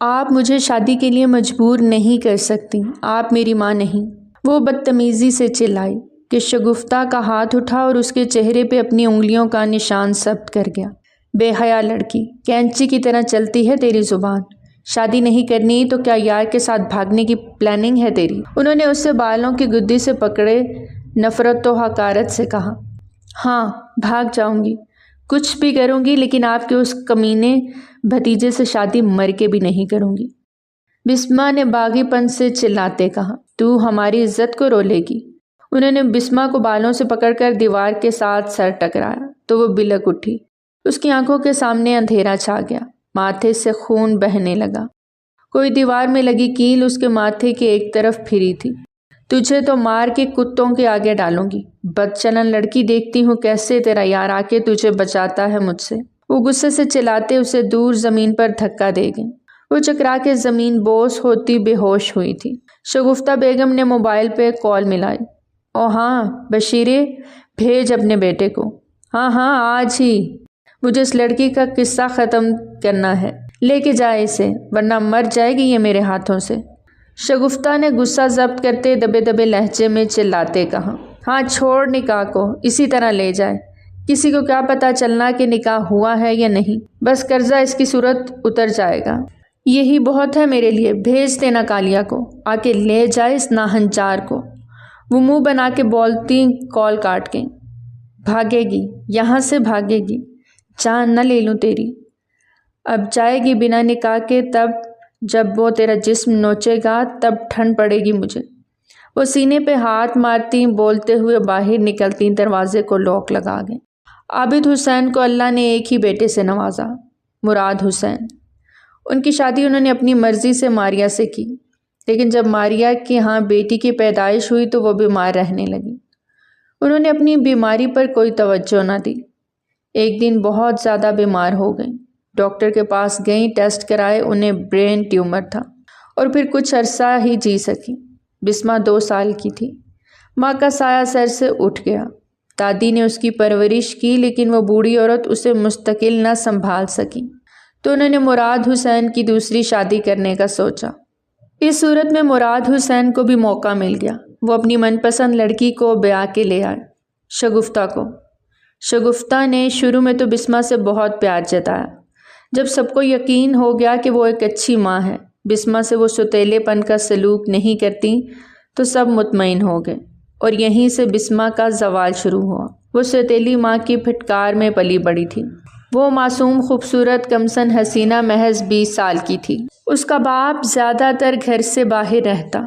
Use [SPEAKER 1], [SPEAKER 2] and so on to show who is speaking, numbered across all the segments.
[SPEAKER 1] آپ مجھے شادی کے لیے مجبور نہیں کر سکتی، آپ میری ماں نہیں۔ وہ بدتمیزی سے چلائی کہ شگفتہ کا ہاتھ اٹھا اور اس کے چہرے پہ اپنی انگلیوں کا نشان ثبت کر گیا۔ بے حیا لڑکی، کینچی کی طرح چلتی ہے تیری زبان۔ شادی نہیں کرنی تو کیا یار کے ساتھ بھاگنے کی پلاننگ ہے تیری؟ انہوں نے اسے بالوں کی گدی سے پکڑے نفرت و حقارت سے کہا۔ ہاں، بھاگ جاؤں گی، کچھ بھی کروں گی، لیکن آپ کے اس کمینے بھتیجے سے شادی مر کے بھی نہیں کروں گی، بسما نے باغی پن سے چلاتے کہا۔ تو ہماری عزت کو رولے گی؟ انہوں نے بسما کو بالوں سے پکڑ کر دیوار کے ساتھ سر ٹکرایا تو وہ بلک اٹھی۔ اس کی آنکھوں کے سامنے اندھیرا چھا گیا، ماتھے سے خون بہنے لگا۔ کوئی دیوار میں لگی کیل اس کے ماتھے کی ایک طرف پھری تھی۔ تجھے تو مار کے کتوں کے آگے ڈالوں گی، بدچلن لڑکی، دیکھتی ہوں کیسے تیرا یار آ کے تجھے بچاتا ہے مجھ سے۔ وہ غصے سے چلاتے اسے دور زمین پر دھکا دے گئی۔ وہ چکرا کے زمین بوس ہوتی بے ہوش ہوئی تھی۔ شگفتہ بیگم نے موبائل پہ کال ملائی۔ او ہاں بشیرے، بھیج اپنے بیٹے کو۔ ہاں ہاں، آج ہی، مجھے اس لڑکی کا قصہ ختم کرنا ہے، لے کے جائے اسے، ورنہ مر جائے گی یہ میرے ہاتھوں سے۔ شگفتہ نے غصہ ضبط کرتے دبے دبے لہجے میں چلاتے کہا۔ ہاں، چھوڑ نکاح کو، اسی طرح لے جائے، کسی کو کیا پتا چلنا کہ نکاح ہوا ہے یا نہیں، بس قرضہ اس کی صورت اتر جائے گا، یہی بہت ہے میرے لیے۔ بھیج دینا کالیا کو، آ کے لے جائے اس ناہنچار کو۔ وہ منہ بنا کے بولتی کال کاٹ گئی۔ بھاگے گی، یہاں سے بھاگے گی، جان نہ لے لوں تیری۔ اب جائے گی بنا نکاح کے، تب جب وہ تیرا جسم نوچے گا تب ٹھنڈ پڑے گی مجھے۔ وہ سینے پہ ہاتھ مارتی بولتے ہوئے باہر نکلتی دروازے کو لاک لگا گئیں۔ عابد حسین کو اللہ نے ایک ہی بیٹے سے نوازا، مراد حسین۔ ان کی شادی انہوں نے اپنی مرضی سے ماریا سے کی، لیکن جب ماریا کے ہاں بیٹی کی پیدائش ہوئی تو وہ بیمار رہنے لگی۔ انہوں نے اپنی بیماری پر کوئی توجہ نہ دی۔ ایک دن بہت زیادہ بیمار ہو گئیں، ڈاکٹر کے پاس گئیں، ٹیسٹ کرائے، انہیں برین ٹیومر تھا، اور پھر کچھ عرصہ ہی جی سکی۔ بسما 2 سال کی تھی۔ ماں کا سایہ سر سے اٹھ گیا۔ دادی نے اس کی پرورش کی، لیکن وہ بوڑھی عورت اسے مستقل نہ سنبھال سکی، تو انہوں نے مراد حسین کی دوسری شادی کرنے کا سوچا۔ اس صورت میں مراد حسین کو بھی موقع مل گیا۔ وہ اپنی من پسند لڑکی کو بیاہ کے لے آئے، شگفتہ کو۔ شگفتہ نے شروع میں تو بسما سے بہت پیار جتایا۔ جب سب کو یقین ہو گیا کہ وہ ایک اچھی ماں ہے، بسما سے وہ ستیلے پن کا سلوک نہیں کرتی، تو سب مطمئن ہو گئے، اور یہیں سے بسما کا زوال شروع ہوا۔ وہ ستیلی ماں کی پھٹکار میں پلی بڑی تھی۔ وہ معصوم خوبصورت کمسن حسینہ محض 20 سال کی تھی۔ اس کا باپ زیادہ تر گھر سے باہر رہتا،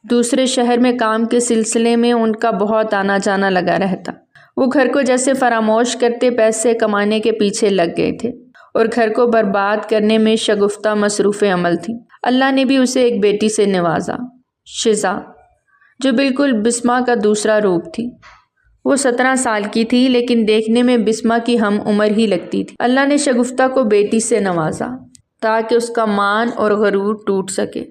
[SPEAKER 1] دوسرے شہر میں کام کے سلسلے میں ان کا بہت آنا جانا لگا رہتا۔ وہ گھر کو جیسے فراموش کرتے پیسے کمانے کے پیچھے لگ گئے تھے، اور گھر کو برباد کرنے میں شگفتہ مصروف عمل تھی۔ اللہ نے بھی اسے ایک بیٹی سے نوازا، شزا، جو بالکل بسما کا دوسرا روپ تھی۔ وہ 17 سال کی تھی، لیکن دیکھنے میں بسما کی ہم عمر ہی لگتی تھی۔ اللہ نے شگفتہ کو بیٹی سے نوازا تاکہ اس کا مان اور غرور ٹوٹ سکے،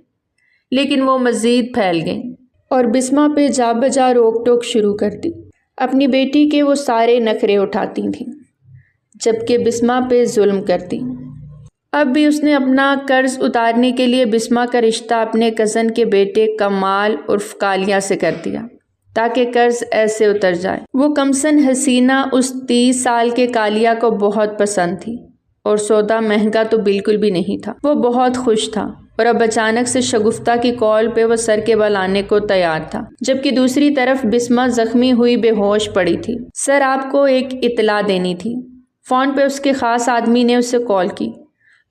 [SPEAKER 1] لیکن وہ مزید پھیل گئیں اور بسما پہ جا بجا روک ٹوک شروع کر دی۔ اپنی بیٹی کے وہ سارے نخرے اٹھاتی تھیں، جبکہ بسما پہ ظلم کرتی۔ اب بھی اس نے اپنا قرض اتارنے کے لیے بسما کا رشتہ اپنے کزن کے بیٹے کمال عرف کالیا سے کر دیا تاکہ قرض ایسے اتر جائے۔ وہ کمسن حسینہ اس 30 سال کے کالیا کو بہت پسند تھی، اور سودا مہنگا تو بالکل بھی نہیں تھا۔ وہ بہت خوش تھا، اور اب اچانک سے شگفتہ کی کال پہ وہ سر کے بل آنے کو تیار تھا، جبکہ دوسری طرف بسما زخمی ہوئی بے ہوش پڑی تھی۔ سر، آپ کو ایک اطلاع دینی تھی۔ فون پہ اس کے خاص آدمی نے اسے کال کی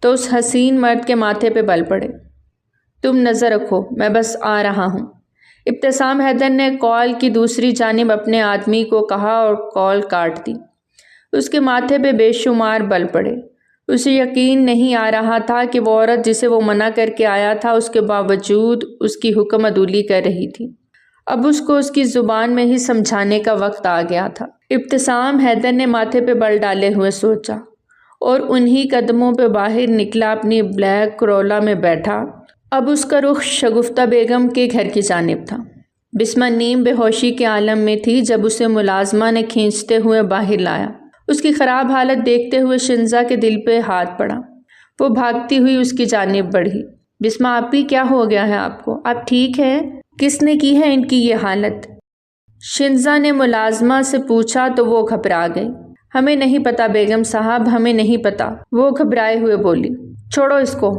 [SPEAKER 1] تو اس حسین مرد کے ماتھے پہ بل پڑے۔ تم نظر رکھو، میں بس آ رہا ہوں۔ ابتسام حیدر نے کال کی دوسری جانب اپنے آدمی کو کہا اور کال کاٹ دی۔ اس کے ماتھے پہ بے شمار بل پڑے۔ اسے یقین نہیں آ رہا تھا کہ وہ عورت جسے وہ منع کر کے آیا تھا اس کے باوجود اس کی حکم عدولی کر رہی تھی۔ اب اس کو اس کی زبان میں ہی سمجھانے کا وقت آ گیا تھا۔ ابتسام حیدر نے ماتھے پہ بل ڈالے ہوئے سوچا، اور انہی قدموں پہ باہر نکلا، اپنی بلیک کرولا میں بیٹھا۔ اب اس کا رخ شگفتہ بیگم کے گھر کی جانب تھا۔ بسما نیم بے ہوشی کے عالم میں تھی جب اسے ملازمہ نے کھینچتے ہوئے باہر لایا۔ اس کی خراب حالت دیکھتے ہوئے شنزا کے دل پہ ہاتھ پڑا۔ وہ بھاگتی ہوئی اس کی جانب بڑھی۔ بسما آپی کیا ہو گیا ہے آپ کو؟ آپ ٹھیک ہیں؟ کس نے کی ہے ان کی یہ حالت؟ شنزا نے ملازمہ سے پوچھا تو وہ گھبرا گئی۔ ہمیں نہیں پتا بیگم صاحب، ہمیں نہیں پتا، وہ گھبرائے ہوئے بولی۔ چھوڑو اس کو،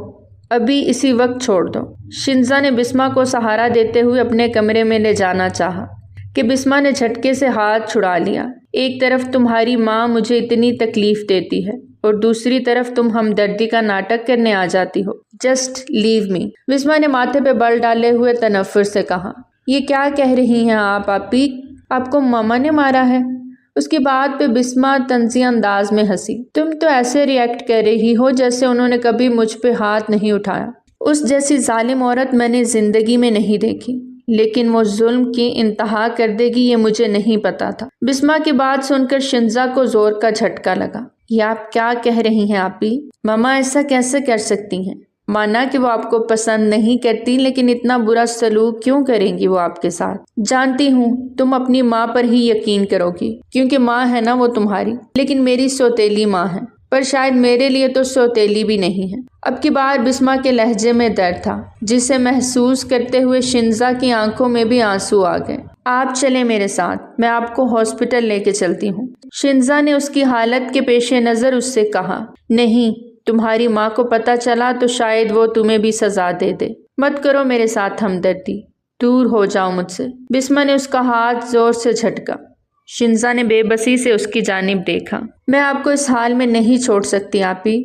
[SPEAKER 1] ابھی اسی وقت چھوڑ دو۔ شنزا نے بسما کو سہارا دیتے ہوئے اپنے کمرے میں لے جانا چاہا کہ بسما نے جھٹکے سے ہاتھ چھڑا لیا۔ ایک طرف تمہاری ماں مجھے اتنی تکلیف دیتی ہے اور دوسری طرف تم ہمدردی کا ناٹک کرنے آ جاتی ہو۔ جسٹ لیو می، بسما نے ماتھے پہ بل ڈالے ہوئے تنفر سے کہا۔ یہ کیا کہہ رہی ہیں آپ آپی؟ آپ کو ماما نے مارا ہے؟ اس کی بات پہ بسما طنزی انداز میں ہنسی۔ تم تو ایسے ریئیکٹ کر رہی ہو جیسے انہوں نے کبھی مجھ پہ ہاتھ نہیں اٹھایا۔ اس جیسی ظالم عورت میں نے زندگی میں نہیں دیکھی، لیکن وہ ظلم کی انتہا کر دے گی یہ مجھے نہیں پتا تھا۔ بسما کی بات سن کر شنزا کو زور کا جھٹکا لگا۔ یہ آپ کیا کہہ رہی ہیں آپی؟ ماما ایسا کیسے کر سکتی ہیں؟ مانا کہ وہ آپ کو پسند نہیں کرتی، لیکن اتنا برا سلوک کیوں کریں گی وہ آپ کے ساتھ؟ جانتی ہوں تم اپنی ماں پر ہی یقین کرو گی، کیونکہ ماں ہے نا وہ تمہاری، لیکن میری سوتیلی ماں ہے، پر شاید میرے لیے تو سوتیلی بھی نہیں ہے۔ اب کی بار بسما کے لہجے میں درد تھا، جسے محسوس کرتے ہوئے شنزا کی آنکھوں میں بھی آنسو آ گئے۔ آپ چلیں میرے ساتھ، میں آپ کو ہاسپٹل لے کے چلتی ہوں۔ شنزا نے اس کی حالت کے پیش نظر اس سے کہا۔ نہیں، تمہاری ماں کو پتہ چلا تو شاید وہ تمہیں بھی سزا دے دے۔ مت کرو میرے ساتھ ہمدردی، دور ہو جاؤ مجھ سے۔ بسما نے اس کا ہاتھ زور سے جھٹکا۔ شنزا نے بے بسی سے اس کی جانب دیکھا۔ میں آپ کو اس حال میں نہیں چھوڑ سکتی آپی،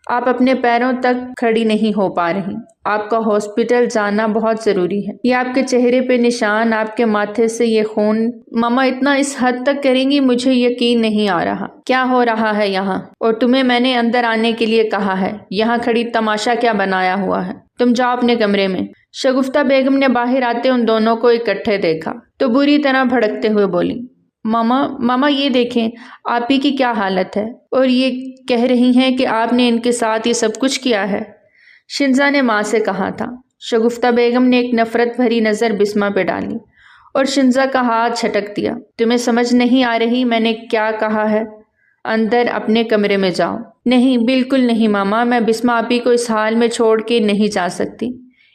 [SPEAKER 1] آپ اپنے پیروں تک کھڑی نہیں ہو پا رہی، آپ کا ہاسپٹل جانا بہت ضروری ہے۔ یہ آپ کے چہرے پہ نشان، آپ کے ماتھے سے یہ خون، ماما اتنا اس حد تک کریں گی مجھے یقین نہیں آ رہا۔ کیا ہو رہا ہے یہاں؟ اور تمہیں میں نے اندر آنے کے لیے کہا ہے، یہاں کھڑی تماشا کیا بنایا ہوا ہے؟ تم جاؤ اپنے کمرے میں۔ شگفتہ بیگم نے باہر آتے ان دونوں کو اکٹھے دیکھا تو بری طرح بھڑکتے ہوئے بولی، ماما یہ دیکھیں آپی کی کیا حالت ہے، اور یہ کہہ رہی ہیں کہ آپ نے ان کے ساتھ یہ سب کچھ کیا ہے۔ شنزا نے ماں سے کہا تھا۔ شگفتہ بیگم نے ایک نفرت بھری نظر بسما پہ ڈالی اور شنزا کا ہاتھ جھٹک دیا۔ تمہیں سمجھ نہیں آ رہی میں نے کیا کہا ہے؟ اندر اپنے کمرے میں جاؤ۔ نہیں، بالکل نہیں ماما، میں بسما آپی کو اس حال میں چھوڑ کے نہیں جا سکتی،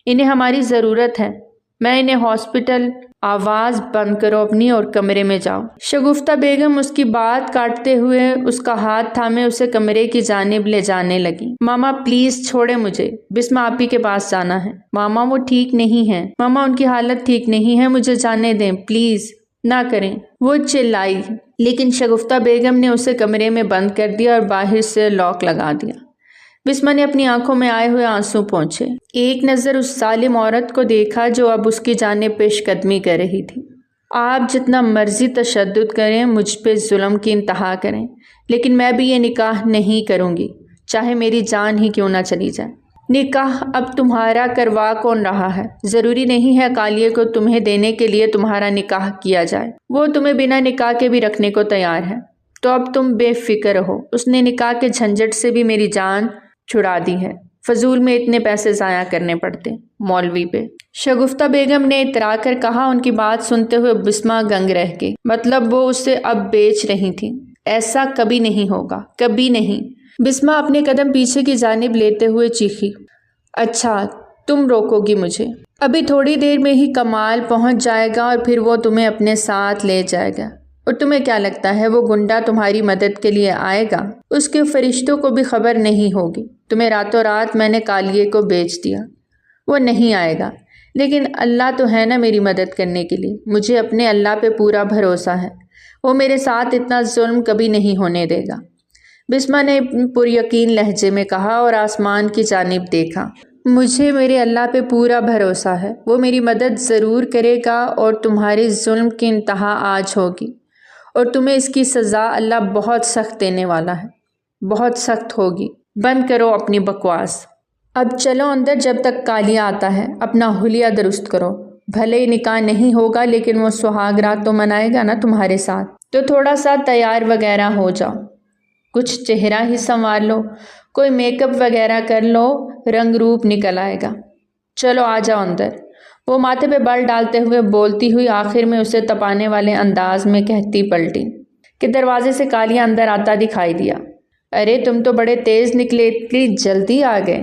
[SPEAKER 1] انہیں ہماری ضرورت ہے۔ میں انہیں ہاسپٹل۔ آواز بند کرو اپنی اور کمرے میں جاؤ۔ شگفتہ بیگم اس کی بات کاٹتے ہوئے اس کا ہاتھ تھامے اسے کمرے کی جانب لے جانے لگی۔ ماما پلیز چھوڑے مجھے، بسما آپی کے پاس جانا ہے۔ ماما وہ ٹھیک نہیں ہے، ماما ان کی حالت ٹھیک نہیں ہے، مجھے جانے دیں پلیز، نہ کریں، وہ چلائی، لیکن شگفتہ بیگم نے اسے کمرے میں بند کر دیا اور باہر سے لاک لگا دیا۔ بسما نے اپنی آنکھوں میں آئے ہوئے آنسو پونچھے، ایک نظر اس ظالم عورت کو دیکھا جو اب اس کی جانب پیش قدمی کر رہی تھی۔ آپ جتنا مرضی تشدد کریں، مجھ پہ ظلم کی انتہا کریں، لیکن میں بھی یہ نکاح نہیں کروں گی، چاہے میری جان ہی کیوں نہ چلی جائے۔ نکاح اب تمہارا کروا کون رہا ہے؟ ضروری نہیں ہے کالیے کو تمہیں دینے کے لیے تمہارا نکاح کیا جائے، وہ تمہیں بنا نکاح کے بھی رکھنے کو تیار ہے، تو اب تم بے فکر رہو۔ اس نے نکاح کے جھنجٹ سے بھی میری جان چھڑا دی ہے، فضول میں اتنے پیسے ضائع کرنے پڑتے مولوی پہ۔ شگفتہ بیگم نے اترا کر کہا۔ ان کی بات سنتے ہوئے بسما گنگ رہ گئی، مطلب وہ اسے اب بیچ رہی تھی؟ ایسا کبھی نہیں ہوگا، کبھی نہیں۔ بسما اپنے قدم پیچھے کی جانب لیتے ہوئے چیخی، اچھا تم روکو گی مجھے؟ ابھی تھوڑی دیر میں ہی کمال پہنچ جائے گا اور پھر وہ تمہیں اپنے ساتھ لے جائے گا، اور تمہیں کیا لگتا ہے وہ گنڈا تمہاری مدد کے لیے آئے گا؟ اس کے فرشتوں کو بھی خبر نہیں ہوگی تمہیں راتوں رات میں نے کالیے کو بیچ دیا، وہ نہیں آئے گا، لیکن اللہ تو ہے نا میری مدد کرنے کے لیے، مجھے اپنے اللہ پہ پورا بھروسہ ہے، وہ میرے ساتھ اتنا ظلم کبھی نہیں ہونے دے گا، بسما نے پر یقین لہجے میں کہا اور آسمان کی جانب دیکھا۔ مجھے میرے اللہ پہ پورا بھروسہ ہے، وہ میری مدد ضرور کرے گا اور تمہارے ظلم کی انتہا آج ہوگی، اور تمہیں اس کی سزا اللہ بہت سخت دینے والا ہے، بہت سخت ہوگی۔ بند کرو اپنی بکواس، اب چلو اندر جب تک کالیہ آتا ہے، اپنا حلیہ درست کرو، بھلے نکاح نہیں ہوگا لیکن وہ سہاگ رات تو منائے گا نا تمہارے ساتھ، تو تھوڑا سا تیار وغیرہ ہو جاؤ، کچھ چہرہ ہی سنوار لو، کوئی میک اپ وغیرہ کر لو، رنگ روپ نکل آئے گا، چلو آ جاؤ اندر۔ وہ ماتھے پہ بل ڈالتے ہوئے بولتی ہوئی آخر میں اسے تپانے والے انداز میں کہتی پلٹی کہ دروازے سے کالیہ اندر آتا دکھائی دیا۔ ارے تم تو بڑے تیز نکلے، اتنی جلدی آ گئے۔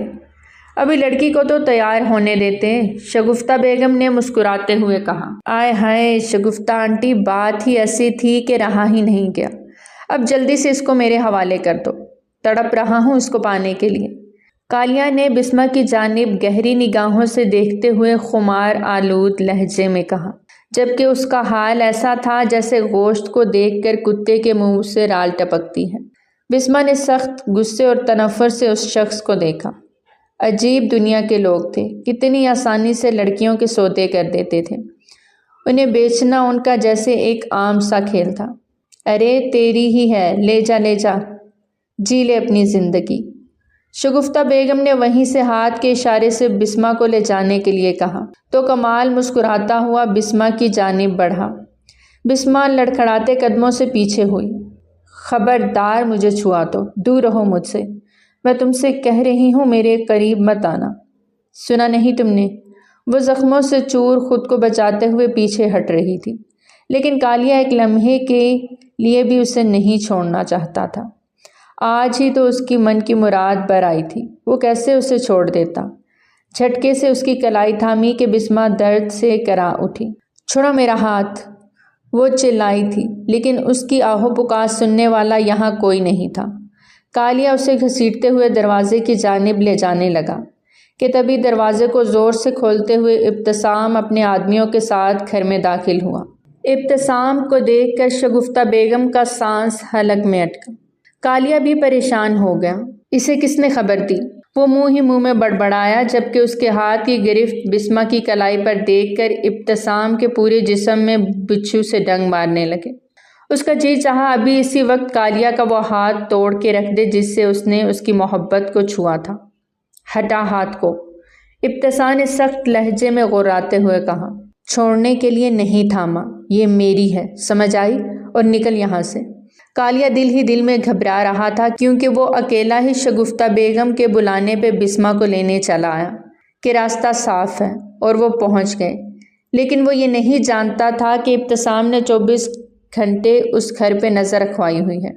[SPEAKER 1] ابھی لڑکی کو تو تیار ہونے دیتے، شگفتہ بیگم نے مسکراتے ہوئے کہا۔ آئے ہائے شگفتہ آنٹی، بات ہی ایسی تھی کہ رہا ہی نہیں گیا۔ اب جلدی سے اس کو میرے حوالے کر دو، تڑپ رہا ہوں اس کو پانے کے لیے۔ کالیہ نے بسمہ کی جانب گہری نگاہوں سے دیکھتے ہوئے خمار آلود لہجے میں کہا، جبکہ اس کا حال ایسا تھا جیسے گوشت کو دیکھ کر کتے کے منہ سے رال ٹپکتی ہے۔ بسمہ نے سخت غصے اور تنفر سے اس شخص کو دیکھا۔ عجیب دنیا کے لوگ تھے، کتنی آسانی سے لڑکیوں کے سودے کر دیتے تھے۔ انہیں بیچنا ان کا جیسے ایک عام سا کھیل تھا۔ ارے تیری ہی ہے، لے جا لے جا، جی لے اپنی زندگی۔ شگفتہ بیگم نے وہیں سے ہاتھ کے اشارے سے بسمہ کو لے جانے کے لیے کہا تو کمال مسکراتا ہوا بسمہ کی جانب بڑھا۔ بسمہ لڑکھڑاتے قدموں سے پیچھے ہوئی۔ خبردار مجھے چھوا تو دور رہو مجھ سے، میں تم سے کہہ رہی ہوں میرے قریب مت آنا۔ سنا نہیں تم نے؟ وہ زخموں سے چور خود کو بچاتے ہوئے پیچھے ہٹ رہی تھی، لیکن کالیہ ایک لمحے کے لیے بھی اسے نہیں چھوڑنا چاہتا تھا۔ آج ہی تو اس کی من کی مراد بر آئی تھی، وہ کیسے اسے چھوڑ دیتا؟ جھٹکے سے اس کی کلائی تھامی کہ بسمہ درد سے کرا اٹھی۔ چھوڑو میرا ہاتھ، وہ چلائی تھی، لیکن اس کی آہو پکار سننے والا یہاں کوئی نہیں تھا۔ کالیہ اسے گھسیٹتے ہوئے دروازے کی جانب لے جانے لگا کہ تبھی دروازے کو زور سے کھولتے ہوئے ابتسام اپنے آدمیوں کے ساتھ گھر میں داخل ہوا۔ ابتسام کو دیکھ کر شگفتہ بیگم کا سانس حلق میں اٹکا۔ کالیہ بھی پریشان ہو گیا، اسے کس نے خبر دی؟ وہ منہ میں بڑبڑایا، جبکہ اس کے ہاتھ کی گرفت بسمہ کی کلائی پر دیکھ کر ابتسام کے پورے جسم میں بچھو سے ڈنگ مارنے لگے۔ اس کا جی چاہا ابھی اسی وقت کالیہ کا وہ ہاتھ توڑ کے رکھ دے جس سے اس نے اس کی محبت کو چھوا تھا۔ ہٹا ہاتھ کو، ابتسام نے سخت لہجے میں غراتے ہوئے کہا۔ چھوڑنے کے لیے نہیں تھاما، یہ میری ہے، سمجھ آئی؟ اور نکل یہاں سے۔ کالیہ دل ہی دل میں گھبرا رہا تھا، کیونکہ وہ اکیلا ہی شگفتہ بیگم کے بلانے پہ بسمہ کو لینے چلا آیا کہ راستہ صاف ہے اور وہ پہنچ گئے، لیکن وہ یہ نہیں جانتا تھا کہ ابتسام نے 24 گھنٹے اس گھر پہ نظر رکھوائی ہوئی ہے،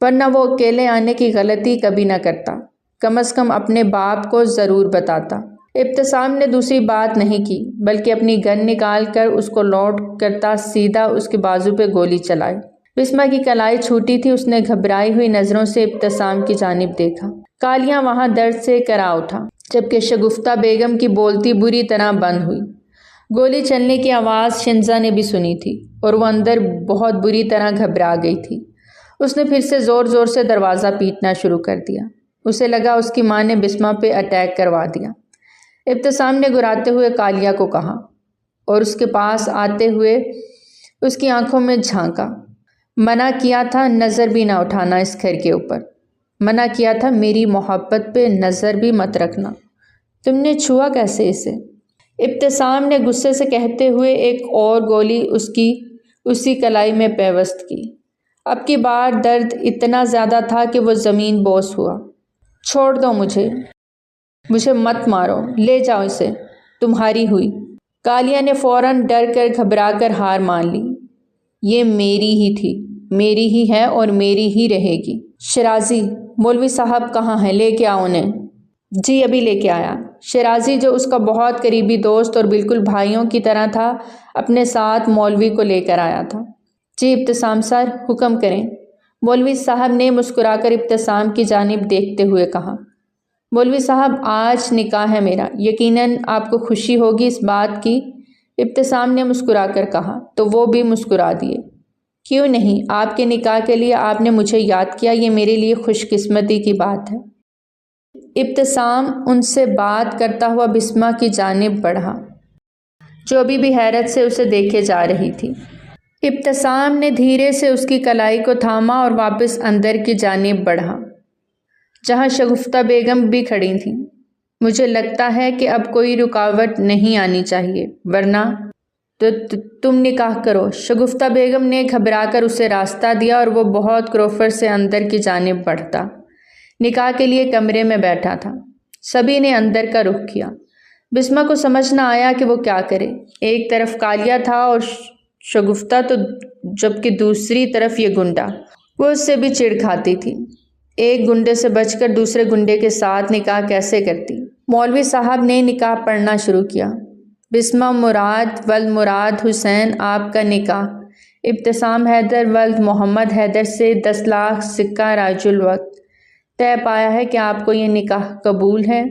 [SPEAKER 1] ورنہ وہ اکیلے آنے کی غلطی کبھی نہ کرتا، کم از کم اپنے باپ کو ضرور بتاتا۔ ابتسام نے دوسری بات نہیں کی، بلکہ اپنی گن نکال کر اس کو لوڈ کرتا سیدھا اس کے بازو پہ گولی چلائی۔ بسمہ کی کلائی چھوٹی تھی، اس نے گھبرائی ہوئی نظروں سے ابتسام کی جانب دیکھا۔ کالیہ وہاں درد سے کرا اٹھا، جبکہ شگفتہ بیگم کی بولتی بری طرح بند ہوئی۔ گولی چلنے کی آواز شنزا نے بھی سنی تھی اور وہ اندر بہت بری طرح گھبرا گئی تھی۔ اس نے پھر سے زور زور سے دروازہ پیٹنا شروع کر دیا۔ اسے لگا اس کی ماں نے بسمہ پہ اٹیک کروا دیا۔ ابتسام نے گراتے ہوئے کالیہ کو کہا اور اس کے پاس آتے ہوئے اس کی آنکھوں میں جھانکا۔ منع کیا تھا نظر بھی نہ اٹھانا اس گھر کے اوپر، منع کیا تھا میری محبت پہ نظر بھی مت رکھنا، تم نے چھوا کیسے اسے؟ ابتسام نے غصے سے کہتے ہوئے ایک اور گولی اسی کلائی میں پیوست کی۔ اب کی بار درد اتنا زیادہ تھا کہ وہ زمین بوس ہوا۔ چھوڑ دو مجھے مت مارو، لے جاؤ اسے، تمہاری ہوئی۔ کالیہ نے فوراً ڈر کر گھبرا کر ہار مان لی۔ یہ میری ہی تھی، میری ہی ہے اور میری ہی رہے گی۔ شیرازی، مولوی صاحب کہاں ہیں؟ لے کے آؤ انہیں۔ جی ابھی لے کے آیا۔ شیرازی جو اس کا بہت قریبی دوست اور بالکل بھائیوں کی طرح تھا، اپنے ساتھ مولوی کو لے کر آیا تھا۔ جی ابتسام سر، حکم کریں، مولوی صاحب نے مسکرا کر ابتسام کی جانب دیکھتے ہوئے کہا۔ مولوی صاحب آج نکاح ہے میرا، یقیناً آپ کو خوشی ہوگی اس بات کی، ابتسام نے مسکرا کر کہا تو وہ بھی مسکرا دیے۔ کیوں نہیں، آپ کے نکاح کے لیے آپ نے مجھے یاد کیا، یہ میرے لیے خوش قسمتی کی بات ہے۔ ابتسام ان سے بات کرتا ہوا بسمہ کی جانب بڑھا، جو ابھی بھی حیرت سے اسے دیکھے جا رہی تھی۔ ابتسام نے دھیرے سے اس کی کلائی کو تھاما اور واپس اندر کی جانب بڑھا، جہاں شگفتہ بیگم بھی کھڑی تھیں۔ مجھے لگتا ہے کہ اب کوئی رکاوٹ نہیں آنی چاہیے، ورنہ تو تم نکاح کرو۔ شگفتہ بیگم نے گھبرا کر اسے راستہ دیا اور وہ بہت کروفر سے اندر کی جانب بڑھتا نکاح کے لیے کمرے میں بیٹھا تھا۔ سبھی نے اندر کا رخ کیا۔ بسمہ کو سمجھ نہ آیا کہ وہ کیا کرے۔ ایک طرف کالیہ تھا اور شگفتہ تو جبکہ دوسری طرف یہ گنڈا۔ وہ اس سے بھی چڑ کھاتی تھی۔ ایک گنڈے سے بچ کر دوسرے گنڈے کے ساتھ نکاح کیسے کرتی؟ مولوی صاحب نے نکاح پڑھنا شروع کیا۔ بسمہ مراد ولد مراد حسین آپ کا نکاح ابتسام حیدر ولد محمد حیدر سے 10 لاکھ سکہ راج الوقت طے پایا ہے کہ آپ کو یہ نکاح قبول ہے؟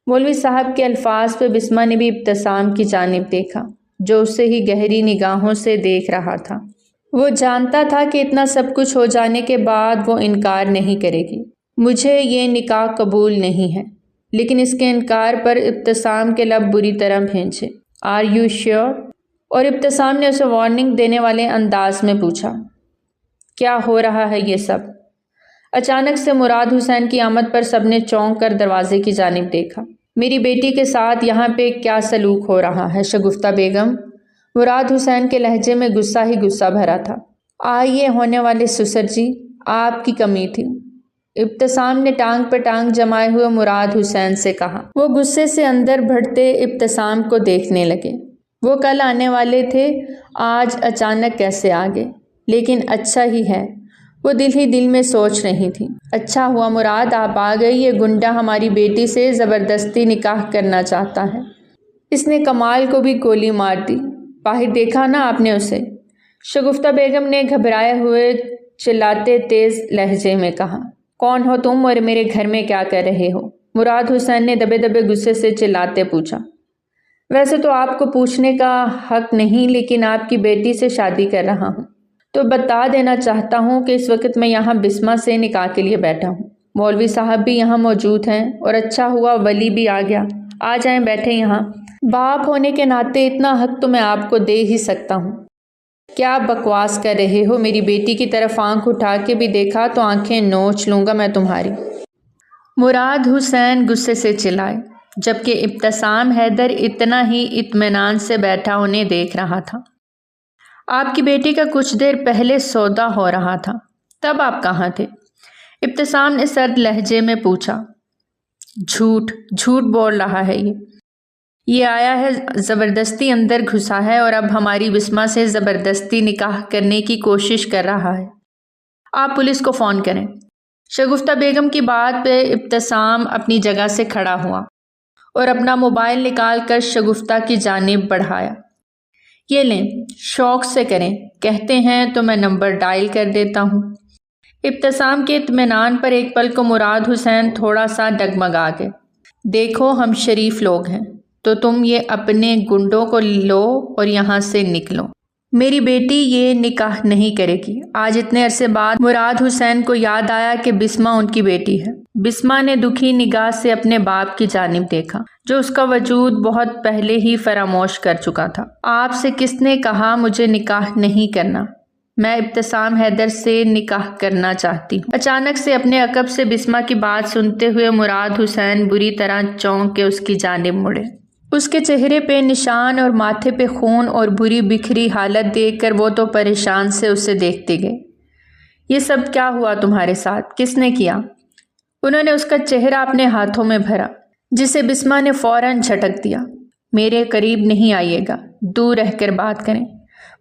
[SPEAKER 1] مولوی صاحب کے الفاظ پہ بسمہ نے بھی ابتسام کی جانب دیکھا جو اسے ہی گہری نگاہوں سے دیکھ رہا تھا۔ وہ جانتا تھا کہ اتنا سب کچھ ہو جانے کے بعد وہ انکار نہیں کرے گی۔ مجھے یہ نکاح قبول نہیں ہے، لیکن اس کے انکار پر ابتسام کے لب بری طرح بھینچے۔ Are you sure? اور ابتسام نے اسے وارننگ دینے والے انداز میں پوچھا، کیا ہو رہا ہے یہ سب؟ اچانک سے مراد حسین کی آمد پر سب نے چونک کر دروازے کی جانب دیکھا۔ میری بیٹی کے ساتھ یہاں پہ کیا سلوک ہو رہا ہے شگفتہ بیگم؟ مراد حسین کے لہجے میں غصہ ہی غصہ بھرا تھا۔ آئیے ہونے والے سسر جی، آپ کی کمی تھی، ابتسام نے ٹانگ پہ ٹانگ جمائے ہوئے مراد حسین سے کہا۔ وہ غصے سے اندر بڑھتے ابتسام کو دیکھنے لگے۔ وہ کل آنے والے تھے، آج اچانک کیسے آ گئے؟ لیکن اچھا ہی ہے، وہ دل ہی دل میں سوچ رہی تھی۔ اچھا ہوا مراد آپ آ گئی، یہ گنڈا ہماری بیٹی سے زبردستی نکاح کرنا چاہتا ہے۔ اس نے کمال کو بھی گولی مار دی، باہر دیکھا نا آپ نے اسے؟ شگفتہ بیگم نے گھبرائے ہوئے چلاتے تیز لہجے میں کہا۔ کون ہو تم اور میرے گھر میں کیا کر رہے ہو؟ مراد حسین نے دبے دبے غصے سے چلاتے پوچھا۔ ویسے تو آپ کو پوچھنے کا حق نہیں، لیکن آپ کی بیٹی سے شادی کر رہا ہوں تو بتا دینا چاہتا ہوں کہ اس وقت میں یہاں بسمہ سے نکاح کے لیے بیٹھا ہوں۔ مولوی صاحب بھی یہاں موجود ہیں اور اچھا ہوا ولی بھی آ گیا۔ آ جائیں، بیٹھیں یہاں۔ باپ ہونے کے ناطے اتنا حق تو میں آپ کو دے ہی سکتا ہوں۔ کیا بکواس کر رہے ہو؟ میری بیٹی کی طرف آنکھ اٹھا کے بھی دیکھا تو آنکھیں نوچ لوں گا میں تمہاری۔ مراد حسین غصے سے چلائے، جبکہ ابتسام حیدر اتنا ہی اطمینان سے بیٹھا انہیں دیکھ رہا تھا۔ آپ کی بیٹی کا کچھ دیر پہلے سودا ہو رہا تھا، تب آپ کہاں تھے؟ ابتسام نے سرد لہجے میں پوچھا۔ جھوٹ بول رہا ہے یہ آیا ہے، زبردستی اندر گھسا ہے اور اب ہماری بسمہ سے زبردستی نکاح کرنے کی کوشش کر رہا ہے۔ آپ پولیس کو فون کریں۔ شگفتہ بیگم کی بات پہ ابتسام اپنی جگہ سے کھڑا ہوا اور اپنا موبائل نکال کر شگفتہ کی جانب بڑھایا۔ یہ لیں، شوق سے کریں، کہتے ہیں تو میں نمبر ڈائل کر دیتا ہوں۔ ابتسام کے اطمینان پر ایک پل کو مراد حسین تھوڑا سا ڈگمگا گئے۔ دیکھو ہم شریف لوگ ہیں تو تم یہ اپنے گنڈوں کو لو اور یہاں سے نکلو۔ میری بیٹی یہ نکاح نہیں کرے گی۔ آج اتنے عرصے بعد مراد حسین کو یاد آیا کہ بسمہ ان کی بیٹی ہے۔ بسمہ نے دکھی نگاہ سے اپنے باپ کی جانب دیکھا جو اس کا وجود بہت پہلے ہی فراموش کر چکا تھا۔ آپ سے کس نے کہا مجھے نکاح نہیں کرنا؟ میں ابتسام حیدر سے نکاح کرنا چاہتی ہوں۔ اچانک سے اپنے عقب سے بسمہ کی بات سنتے ہوئے مراد حسین بری طرح چونک کے اس کی جانب مڑے۔ اس کے چہرے پہ نشان اور ماتھے پہ خون اور بری بکھری حالت دیکھ کر وہ تو پریشان سے اسے دیکھتے گئے۔ یہ سب کیا ہوا تمہارے ساتھ؟ کس نے کیا؟ انہوں نے اس کا چہرہ اپنے ہاتھوں میں بھرا، جسے بسمہ نے فوراً جھٹک دیا۔ میرے قریب نہیں آئیے گا، دور رہ کر بات کریں۔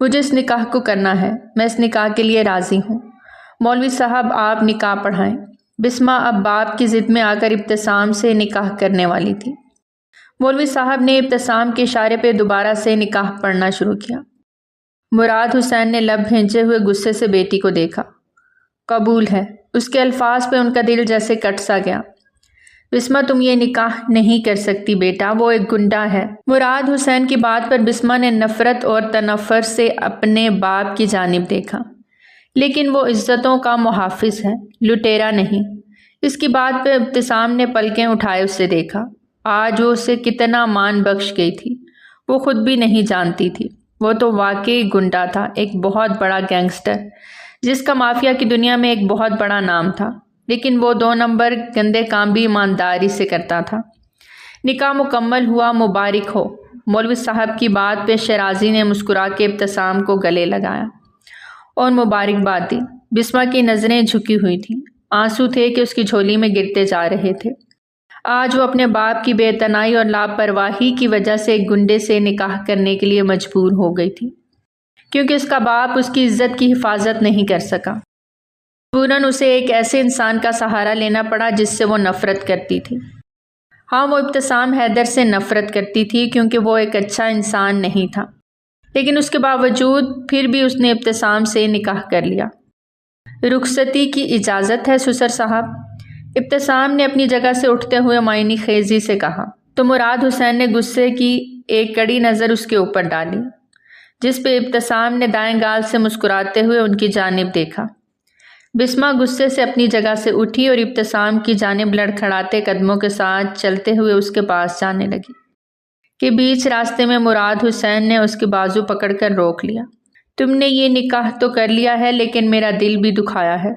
[SPEAKER 1] مجھے اس نکاح کو کرنا ہے، میں اس نکاح کے لیے راضی ہوں۔ مولوی صاحب آپ نکاح پڑھائیں۔ بسمہ اب باپ کی ضد میں آ کر ابتسام سے نکاح کرنے والی تھی۔ مولوی صاحب نے ابتسام کے اشارے پہ دوبارہ سے نکاح پڑھنا شروع کیا۔ مراد حسین نے لب بھینچے ہوئے غصے سے بیٹی کو دیکھا۔ قبول ہے۔ اس کے الفاظ پہ ان کا دل جیسے کٹ سا گیا۔ بسمہ تم یہ نکاح نہیں کر سکتی بیٹا، وہ ایک گنڈا ہے۔ مراد حسین کی بات پر بسمہ نے نفرت اور تنفر سے اپنے باپ کی جانب دیکھا، لیکن وہ عزتوں کا محافظ ہے، لٹیرا نہیں۔ اس کی بات پہ ابتسام نے پلکیں اٹھائے اسے دیکھا۔ آج وہ اسے کتنا مان بخش گئی تھی وہ خود بھی نہیں جانتی تھی۔ وہ تو واقعی گنڈا تھا، ایک بہت بڑا گینگسٹر جس کا مافیا کی دنیا میں ایک بہت بڑا نام تھا، لیکن وہ 2 نمبر گندے کام بھی ایمانداری سے کرتا تھا۔ نکاح مکمل ہوا، مبارک ہو۔ مولوی صاحب کی بات پہ شیرازی نے مسکرا کے ابتسام کو گلے لگایا اور مبارکباد دی۔ بسمہ کی نظریں جھکی ہوئی تھیں، آنسو تھے کہ اس کی جھولی میں گرتے جا رہے تھے۔ آج وہ اپنے باپ کی بے اعتنائی اور لاپرواہی کی وجہ سے ایک گنڈے سے نکاح کرنے کے لیے مجبور ہو گئی تھی، کیونکہ اس کا باپ اس کی عزت کی حفاظت نہیں کر سکا۔ مجبوراً اسے ایک ایسے انسان کا سہارا لینا پڑا جس سے وہ نفرت کرتی تھی۔ ہاں، وہ ابتسام حیدر سے نفرت کرتی تھی کیونکہ وہ ایک اچھا انسان نہیں تھا، لیکن اس کے باوجود پھر بھی اس نے ابتسام سے نکاح کر لیا۔ رخصتی کی اجازت ہے سسر صاحب؟ ابتسام نے اپنی جگہ سے اٹھتے ہوئے معانی خیزی سے کہا تو مراد حسین نے غصے کی ایک کڑی نظر اس کے اوپر ڈالی، جس پہ ابتسام نے دائیں گال سے مسکراتے ہوئے ان کی جانب دیکھا۔ بسمہ غصے سے اپنی جگہ سے اٹھی اور ابتسام کی جانب لڑکھڑاتے قدموں کے ساتھ چلتے ہوئے اس کے پاس جانے لگی کہ بیچ راستے میں مراد حسین نے اس کی بازو پکڑ کر روک لیا۔ تم نے یہ نکاح تو کر لیا ہے لیکن میرا دل بھی دکھایا ہے۔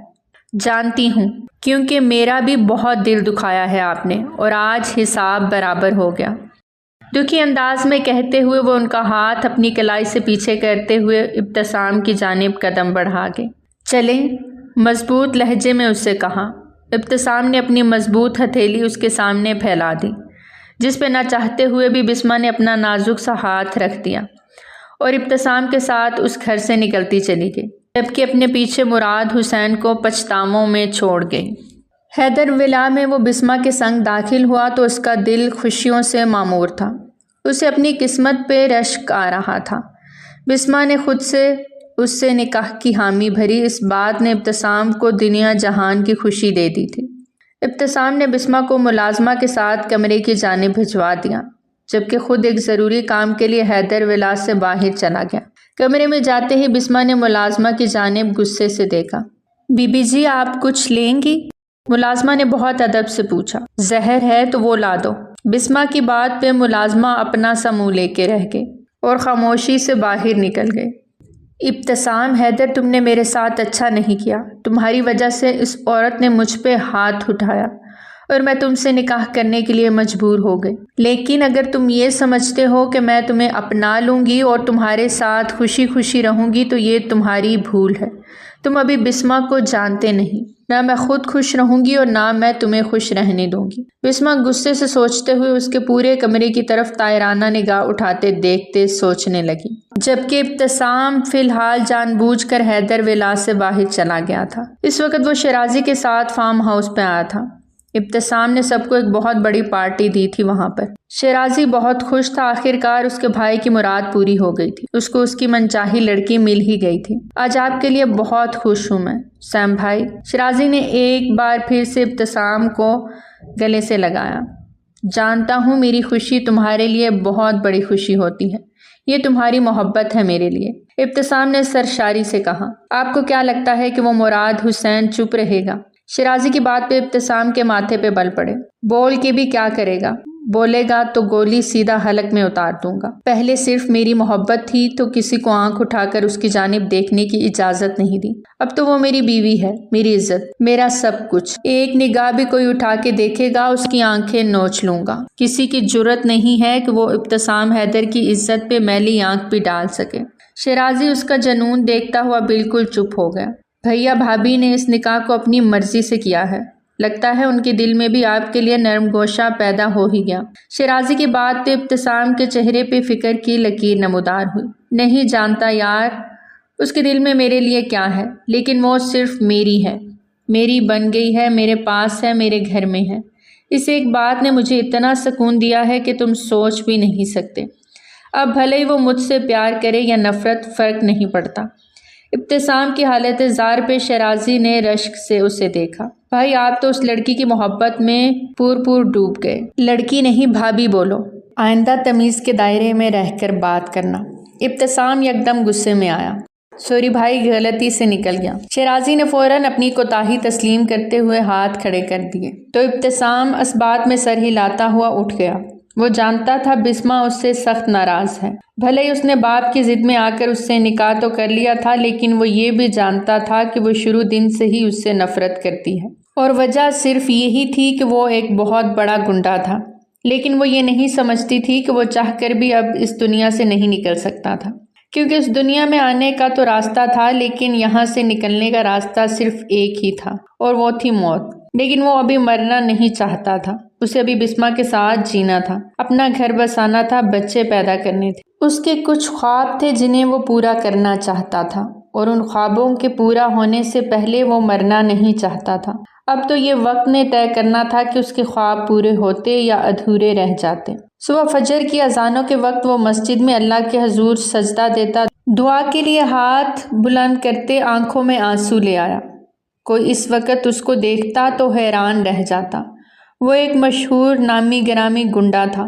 [SPEAKER 1] جانتی ہوں، کیونکہ میرا بھی بہت دل دکھایا ہے آپ نے، اور آج حساب برابر ہو گیا۔ دکھی انداز میں کہتے ہوئے وہ ان کا ہاتھ اپنی کلائی سے پیچھے کرتے ہوئے ابتسام کی جانب قدم بڑھا گئے۔ چلیں، مضبوط لہجے میں اس سے کہا۔ ابتسام نے اپنی مضبوط ہتھیلی اس کے سامنے پھیلا دی، جس پہ نہ چاہتے ہوئے بھی بسمہ نے اپنا نازک سا ہاتھ رکھ دیا اور ابتسام کے ساتھ اس گھر سے نکلتی چلی گئی، جبکہ اپنے پیچھے مراد حسین کو پچھتاووں میں چھوڑ گئی۔ حیدر ولا میں وہ بسمہ کے سنگ داخل ہوا تو اس کا دل خوشیوں سے معمور تھا۔ اسے اپنی قسمت پہ رشک آ رہا تھا۔ بسمہ نے خود سے اس سے نکاح کی حامی بھری، اس بات نے ابتسام کو دنیا جہان کی خوشی دے دی تھی۔ ابتسام نے بسمہ کو ملازمہ کے ساتھ کمرے کی جانب بھجوا دیا، جبکہ خود ایک ضروری کام کے لیے حیدر ولا سے باہر چلا گیا۔ کمرے میں جاتے ہی بسمہ نے ملازمہ کی جانب غصے سے دیکھا۔ بی بی جی، آپ کچھ لیں گی؟ ملازمہ نے بہت ادب سے پوچھا۔ زہر ہے تو وہ لا دو۔ بسمہ کی بات پہ ملازمہ اپنا سا منہ لے کے رہ گئے اور خاموشی سے باہر نکل گئے۔ ابتسام، حیدر تم نے میرے ساتھ اچھا نہیں کیا۔ تمہاری وجہ سے اس عورت نے مجھ پہ ہاتھ اٹھایا اور میں تم سے نکاح کرنے کے لیے مجبور ہو گئی۔ لیکن اگر تم یہ سمجھتے ہو کہ میں تمہیں اپنا لوں گی اور تمہارے ساتھ خوشی خوشی رہوں گی تو یہ تمہاری بھول ہے۔ تم ابھی بسمہ کو جانتے نہیں، نہ میں خود خوش رہوں گی اور نہ میں تمہیں خوش رہنے دوں گی۔ بسمہ غصے سے سوچتے ہوئے اس کے پورے کمرے کی طرف طائرانہ نگاہ اٹھاتے دیکھتے سوچنے لگی، جبکہ ابتسام فی الحال جان بوجھ کر حیدر ولا سے باہر چلا گیا تھا۔ اس وقت وہ شیرازی کے ساتھ فارم ہاؤس پہ آیا تھا۔ ابتسام نے سب کو ایک بہت بڑی پارٹی دی تھی وہاں پر۔ شیرازی بہت خوش تھا، آخر کار اس کے بھائی کی مراد پوری ہو گئی تھی، اس کو اس کی منچاہی لڑکی مل ہی گئی تھی۔ آج آپ کے لیے بہت خوش ہوں میں سیم بھائی۔ شیرازی نے ایک بار پھر سے ابتسام کو گلے سے لگایا۔ جانتا ہوں میری خوشی تمہارے لیے بہت بڑی خوشی ہوتی ہے، یہ تمہاری محبت ہے میرے لیے، ابتسام نے سرشاری سے کہا۔ آپ کو کیا لگتا ہے کہ وہ مراد حسین چپ رہے گا؟ شیرازی کی بات پہ ابتسام کے ماتھے پہ بل پڑے۔ بول کے بھی کیا کرے گا؟ بولے گا تو گولی سیدھا حلق میں اتار دوں گا۔ پہلے صرف میری محبت تھی تو کسی کو آنکھ اٹھا کر اس کی جانب دیکھنے کی اجازت نہیں دی، اب تو وہ میری بیوی ہے، میری عزت، میرا سب کچھ۔ ایک نگاہ بھی کوئی اٹھا کے دیکھے گا اس کی آنکھیں نوچ لوں گا۔ کسی کی جرت نہیں ہے کہ وہ ابتسام حیدر کی عزت پہ میلی آنکھ بھی ڈال سکے۔ شیرازی اس کا جنون دیکھتا ہوا بالکل چپ ہو گیا۔ بھیا بھابھی نے اس نکاح کو اپنی مرضی سے کیا ہے، لگتا ہے ان کے دل میں بھی آپ کے لیے نرم گوشہ پیدا ہو ہی گیا۔ شیرازی کی بات پہ ابتسام کے چہرے پہ فکر کی لکیر نمودار ہوئی۔ نہیں جانتا یار اس کے دل میں میرے لیے کیا ہے، لیکن وہ صرف میری ہے، میری بن گئی ہے، میرے پاس ہے، میرے گھر میں ہے۔ اس ایک بات نے مجھے اتنا سکون دیا ہے کہ تم سوچ بھی نہیں سکتے۔ اب بھلے ہی وہ مجھ سے پیار کرے یا نفرت، فرق نہیں پڑتا۔ ابتسام کی حالت زار پہ شیرازی نے رشک سے اسے دیکھا۔ بھائی آپ تو اس لڑکی کی محبت میں پور ڈوب گئے۔ لڑکی نہیں بھابھی بولو، آئندہ تمیز کے دائرے میں رہ کر بات کرنا۔ ابتسام یکدم غصے میں آیا۔ سوری بھائی، غلطی سے نکل گیا۔ شیرازی نے فوراً اپنی کوتاہی تسلیم کرتے ہوئے ہاتھ کھڑے کر دیے تو ابتسام اس بات میں سر ہلاتا ہوا اٹھ گیا۔ وہ جانتا تھا بسمہ اس سے سخت ناراض ہے، بھلے ہی اس نے باپ کی ضد میں آ کر اس سے نکاح تو کر لیا تھا، لیکن وہ یہ بھی جانتا تھا کہ وہ شروع دن سے ہی اس سے نفرت کرتی ہے، اور وجہ صرف یہی تھی کہ وہ ایک بہت بڑا گنڈا تھا۔ لیکن وہ یہ نہیں سمجھتی تھی کہ وہ چاہ کر بھی اب اس دنیا سے نہیں نکل سکتا تھا، کیونکہ اس دنیا میں آنے کا تو راستہ تھا لیکن یہاں سے نکلنے کا راستہ صرف ایک ہی تھا، اور وہ تھی موت۔ لیکن وہ ابھی مرنا نہیں چاہتا تھا، اسے ابھی بسمہ کے ساتھ جینا تھا، اپنا گھر بسانا تھا، بچے پیدا کرنے تھے۔ اس کے کچھ خواب تھے جنہیں وہ پورا کرنا چاہتا تھا، اور ان خوابوں کے پورا ہونے سے پہلے وہ مرنا نہیں چاہتا تھا۔ اب تو یہ وقت نے طے کرنا تھا کہ اس کے خواب پورے ہوتے یا ادھورے رہ جاتے۔ صبح فجر کی اذانوں کے وقت وہ مسجد میں اللہ کے حضور سجدہ دیتا، دعا کے لیے ہاتھ بلند کرتے آنکھوں میں آنسو لے آیا۔ کوئی اس وقت اس کو دیکھتا تو حیران رہ جاتا۔ وہ ایک مشہور نامی گرامی گنڈا تھا،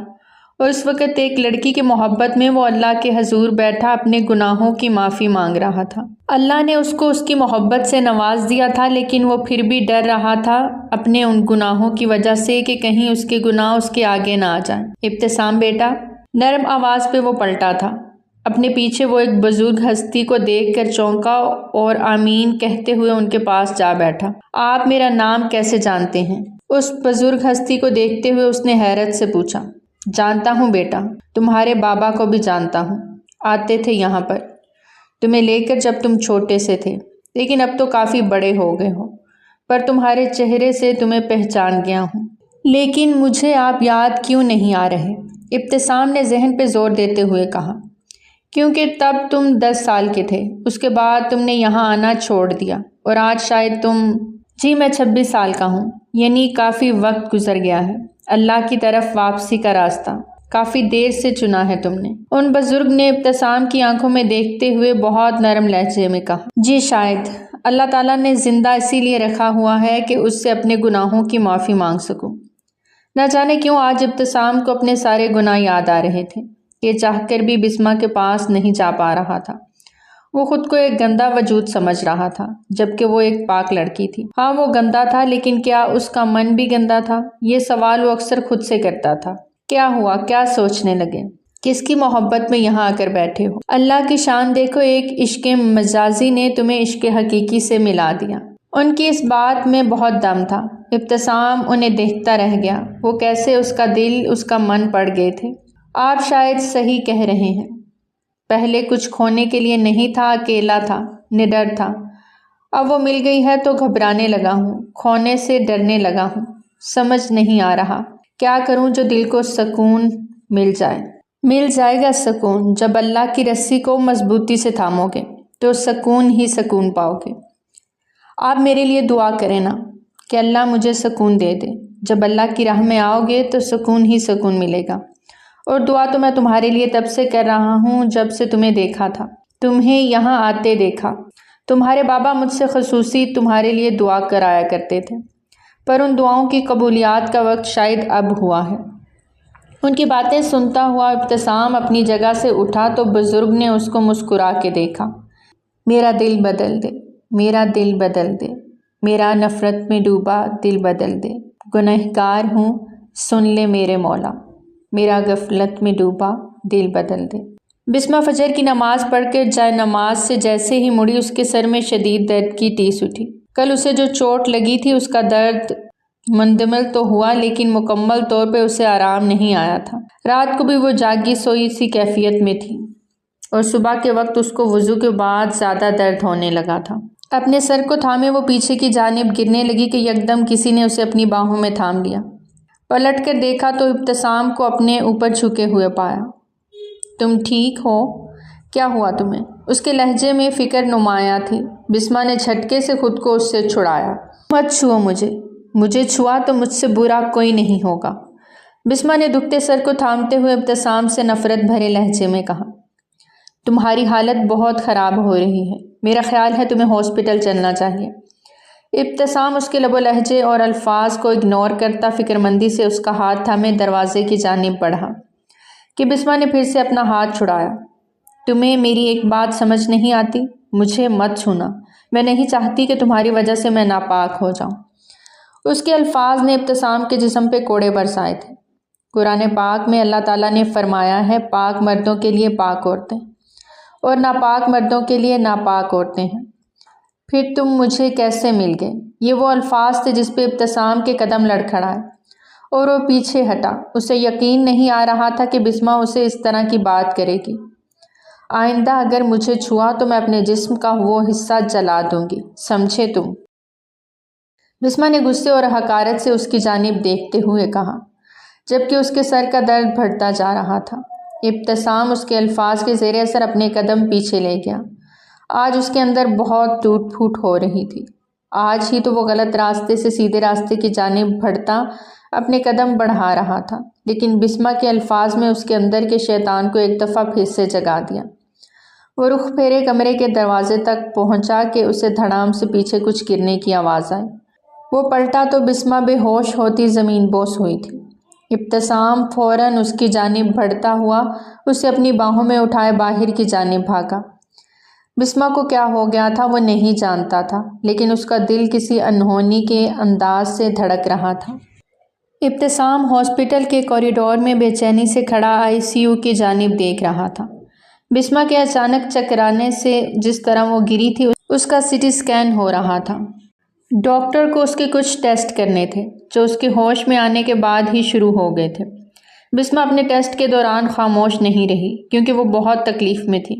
[SPEAKER 1] اور اس وقت ایک لڑکی کی محبت میں وہ اللہ کے حضور بیٹھا اپنے گناہوں کی معافی مانگ رہا تھا۔ اللہ نے اس کو اس کی محبت سے نواز دیا تھا، لیکن وہ پھر بھی ڈر رہا تھا اپنے ان گناہوں کی وجہ سے کہ کہیں اس کے گناہ اس کے آگے نہ آ جائیں۔ ابتسام بیٹا، نرم آواز پہ وہ پلٹا تھا۔ اپنے پیچھے وہ ایک بزرگ ہستی کو دیکھ کر چونکا اور آمین کہتے ہوئے ان کے پاس جا بیٹھا۔ آپ میرا نام کیسے جانتے ہیں؟ اس بزرگ ہستی کو دیکھتے ہوئے اس نے حیرت سے پوچھا۔ جانتا ہوں بیٹا، تمہارے بابا کو بھی جانتا ہوں، آتے تھے یہاں پر تمہیں لے کر جب تم چھوٹے سے تھے، لیکن اب تو کافی بڑے ہو گئے ہو، پر تمہارے چہرے سے تمہیں پہچان گیا ہوں۔ لیکن مجھے آپ یاد کیوں نہیں آ رہے؟ ابتسام نے ذہن پہ زور دیتے ہوئے کہا۔ کیونکہ تب تم 10 سال کے تھے، اس کے بعد تم نے یہاں آنا چھوڑ دیا، اور آج شاید تم… جی میں 26 سال کا ہوں، یعنی کافی وقت گزر گیا ہے۔ اللہ کی طرف واپسی کا راستہ کافی دیر سے چنا ہے تم نے۔ ان بزرگ نے ابتسام کی آنکھوں میں دیکھتے ہوئے بہت نرم لہجے میں کہا۔ جی شاید اللہ تعالیٰ نے زندہ اسی لیے رکھا ہوا ہے کہ اس سے اپنے گناہوں کی معافی مانگ سکوں۔ نہ جانے کیوں آج ابتسام کو اپنے سارے گناہ یاد آ رہے تھے۔ یہ چاہ کر بھی بسمہ کے پاس نہیں جا پا رہا تھا۔ وہ خود کو ایک گندا وجود سمجھ رہا تھا، جبکہ وہ ایک پاک لڑکی تھی۔ ہاں وہ گندا تھا، لیکن کیا اس کا من بھی گندا تھا؟ یہ سوال وہ اکثر خود سے کرتا تھا۔ کیا ہوا؟ کیا سوچنے لگے؟ کس کی محبت میں یہاں آ کر بیٹھے ہو؟ اللہ کی شان دیکھو، ایک عشق مجازی نے تمہیں عشق حقیقی سے ملا دیا۔ ان کی اس بات میں بہت دم تھا۔ ابتسام انہیں دیکھتا رہ گیا۔ وہ کیسے اس کا دل، اس کا من پڑ گئے تھے۔ آپ شاید صحیح کہہ رہے ہیں۔ پہلے کچھ کھونے کے لیے نہیں تھا، اکیلا تھا، نڈر تھا۔ اب وہ مل گئی ہے تو گھبرانے لگا ہوں، کھونے سے ڈرنے لگا ہوں۔ سمجھ نہیں آ رہا کیا کروں جو دل کو سکون مل جائے۔ مل جائے گا سکون، جب اللہ کی رسی کو مضبوطی سے تھامو گے تو سکون ہی سکون پاؤ گے۔ آپ میرے لیے دعا کریں نا کہ اللہ مجھے سکون دے دے۔ جب اللہ کی راہ میں آؤ گے تو سکون ہی سکون ملے گا۔ اور دعا تو میں تمہارے لیے تب سے کر رہا ہوں جب سے تمہیں دیکھا تھا، تمہیں یہاں آتے دیکھا۔ تمہارے بابا مجھ سے خصوصی تمہارے لیے دعا کرایا کرتے تھے، پر ان دعاؤں کی قبولیات کا وقت شاید اب ہوا ہے۔ ان کی باتیں سنتا ہوا ابتسام اپنی جگہ سے اٹھا تو بزرگ نے اس کو مسکرا کے دیکھا۔ میرا دل بدل دے، میرا دل بدل دے، میرا نفرت میں ڈوبا دل بدل دے، گنہگار ہوں سن لے میرے مولا، میرا غفلت میں ڈوبا دل بدل دے۔ بسمہ فجر کی نماز پڑھ کر جائے نماز سے جیسے ہی مڑی، اس کے سر میں شدید درد کی ٹیس اٹھی۔ کل اسے جو چوٹ لگی تھی اس کا درد مندمل تو ہوا، لیکن مکمل طور پہ اسے آرام نہیں آیا تھا۔ رات کو بھی وہ جاگی سوئی سی کیفیت میں تھی، اور صبح کے وقت اس کو وضو کے بعد زیادہ درد ہونے لگا تھا۔ اپنے سر کو تھامے وہ پیچھے کی جانب گرنے لگی کہ یکدم کسی نے اسے اپنی باہوں میں تھام لیا۔ پلٹ کر دیکھا تو ابتسام کو اپنے اوپر جھکے ہوئے پایا۔ تم ٹھیک ہو؟ کیا ہوا تمہیں؟ اس کے لہجے میں فکر نمایاں تھی۔ بسمہ نے جھٹکے سے خود کو اس سے چھڑایا۔ مت چھو مجھے چھوا تو مجھ سے برا کوئی نہیں ہوگا۔ بسمہ نے دکھتے سر کو تھامتے ہوئے ابتسام سے نفرت بھرے لہجے میں کہا۔ تمہاری حالت بہت خراب ہو رہی ہے، میرا خیال ہے تمہیں ہاسپٹل چلنا چاہیے۔ ابتسام اس کے لب و لہجے اور الفاظ کو اگنور کرتا فکر مندی سے اس کا ہاتھ تھامے دروازے کی جانب بڑھا کہ بسمہ نے پھر سے اپنا ہاتھ چھڑایا۔ تمہیں میری ایک بات سمجھ نہیں آتی؟ مجھے مت چھونا، میں نہیں چاہتی کہ تمہاری وجہ سے میں ناپاک ہو جاؤں۔ اس کے الفاظ نے ابتسام کے جسم پہ کوڑے برسائے تھے۔ قرآن پاک میں اللہ تعالیٰ نے فرمایا ہے پاک مردوں کے لیے پاک عورتیں اور ناپاک مردوں کے لیے ناپاک عورتیں ہیں۔ پھر تم مجھے کیسے مل گئے؟ یہ وہ الفاظ تھے جس پہ ابتسام کے قدم لڑکھڑائے اور وہ پیچھے ہٹا۔ اسے یقین نہیں آ رہا تھا کہ بسمہ اسے اس طرح کی بات کرے گی۔ آئندہ اگر مجھے چھوا تو میں اپنے جسم کا وہ حصہ جلا دوں گی، سمجھے تم؟ بسمہ نے غصے اور حقارت سے اس کی جانب دیکھتے ہوئے کہا، جبکہ اس کے سر کا درد بڑھتا جا رہا تھا۔ ابتسام اس کے الفاظ کے زیر اثر اپنے قدم پیچھے لے گیا۔ آج اس کے اندر بہت ٹوٹ پھوٹ ہو رہی تھی۔ آج ہی تو وہ غلط راستے سے سیدھے راستے کی جانب بڑھتا اپنے قدم بڑھا رہا تھا، لیکن بسمہ کے الفاظ میں اس کے اندر کے شیطان کو ایک دفعہ پھر سے جگا دیا۔ وہ رخ پھیرے کمرے کے دروازے تک پہنچا کہ اسے دھڑام سے پیچھے کچھ گرنے کی آواز آئی۔ وہ پلٹا تو بسمہ بے ہوش ہوتی زمین بوس ہوئی تھی۔ ابتسام فوراً اس کی جانب بڑھتا ہوا اسے اپنی باہوں میں اٹھائے باہر کی جانب بھاگا۔ بسمہ کو کیا ہو گیا تھا وہ نہیں جانتا تھا، لیکن اس کا دل کسی انہونی کے انداز سے دھڑک رہا تھا۔ ابتسام ہاسپٹل کے کوریڈور میں بے چینی سے کھڑا ICU کی جانب دیکھ رہا تھا۔ بسمہ کے اچانک چکرانے سے جس طرح وہ گری تھی اس کا CT اسکین ہو رہا تھا۔ ڈاکٹر کو اس کے کچھ ٹیسٹ کرنے تھے جو اس کے ہوش میں آنے کے بعد ہی شروع ہو گئے تھے۔ بسمہ اپنے ٹیسٹ کے دوران خاموش نہیں رہی کیونکہ وہ بہت تکلیف میں تھی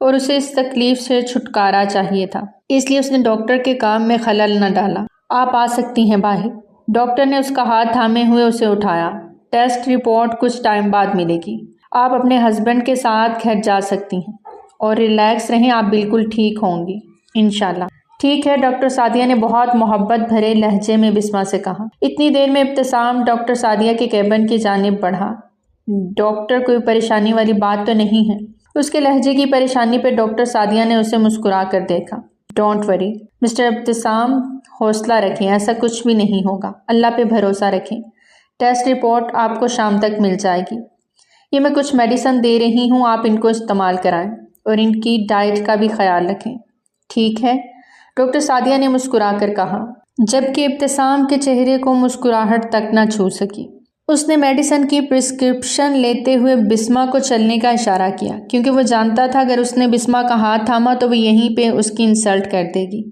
[SPEAKER 1] اور اسے اس تکلیف سے چھٹکارا چاہیے تھا، اس لیے اس نے ڈاکٹر کے کام میں خلل نہ ڈالا۔ آپ آ سکتی ہیں باہر۔ ڈاکٹر نے اس کا ہاتھ تھامے ہوئے اسے اٹھایا۔ ٹیسٹ رپورٹ کچھ ٹائم بعد ملے گی۔ آپ اپنے ہسبینڈ کے ساتھ گھر جا سکتی ہیں اور ریلیکس رہیں، آپ بالکل ٹھیک ہوں گی انشاءاللہ۔ ٹھیک ہے، ڈاکٹر سعدیہ نے بہت محبت بھرے لہجے میں بسمہ سے کہا۔ اتنی دیر میں ابتسام ڈاکٹر سعدیہ کے کیبن کی جانب بڑھا۔ ڈاکٹر کوئی پریشانی والی بات تو نہیں ہے؟ اس کے لہجے کی پریشانی پہ ڈاکٹر سعدیہ نے اسے مسکرا کر دیکھا۔ ڈونٹ وری مسٹر ابتسام، حوصلہ رکھیں، ایسا کچھ بھی نہیں ہوگا، اللہ پہ بھروسہ رکھیں۔ ٹیسٹ رپورٹ آپ کو شام تک مل جائے گی۔ یہ میں کچھ میڈیسن دے رہی ہوں، آپ ان کو استعمال کرائیں اور ان کی ڈائٹ کا بھی خیال رکھیں۔ ٹھیک ہے، ڈاکٹر سعدیہ نے مسکرا کر کہا، جبکہ ابتسام کے چہرے کو مسکراہٹ تک نہ چھو سکی۔ اس نے میڈیسن کی پرسکرپشن لیتے ہوئے بسمہ کو چلنے کا اشارہ کیا کیونکہ وہ جانتا تھا اگر اس نے بسمہ کا ہاتھ تھاما تو وہ یہیں پہ اس کی انسلٹ کر دے گی۔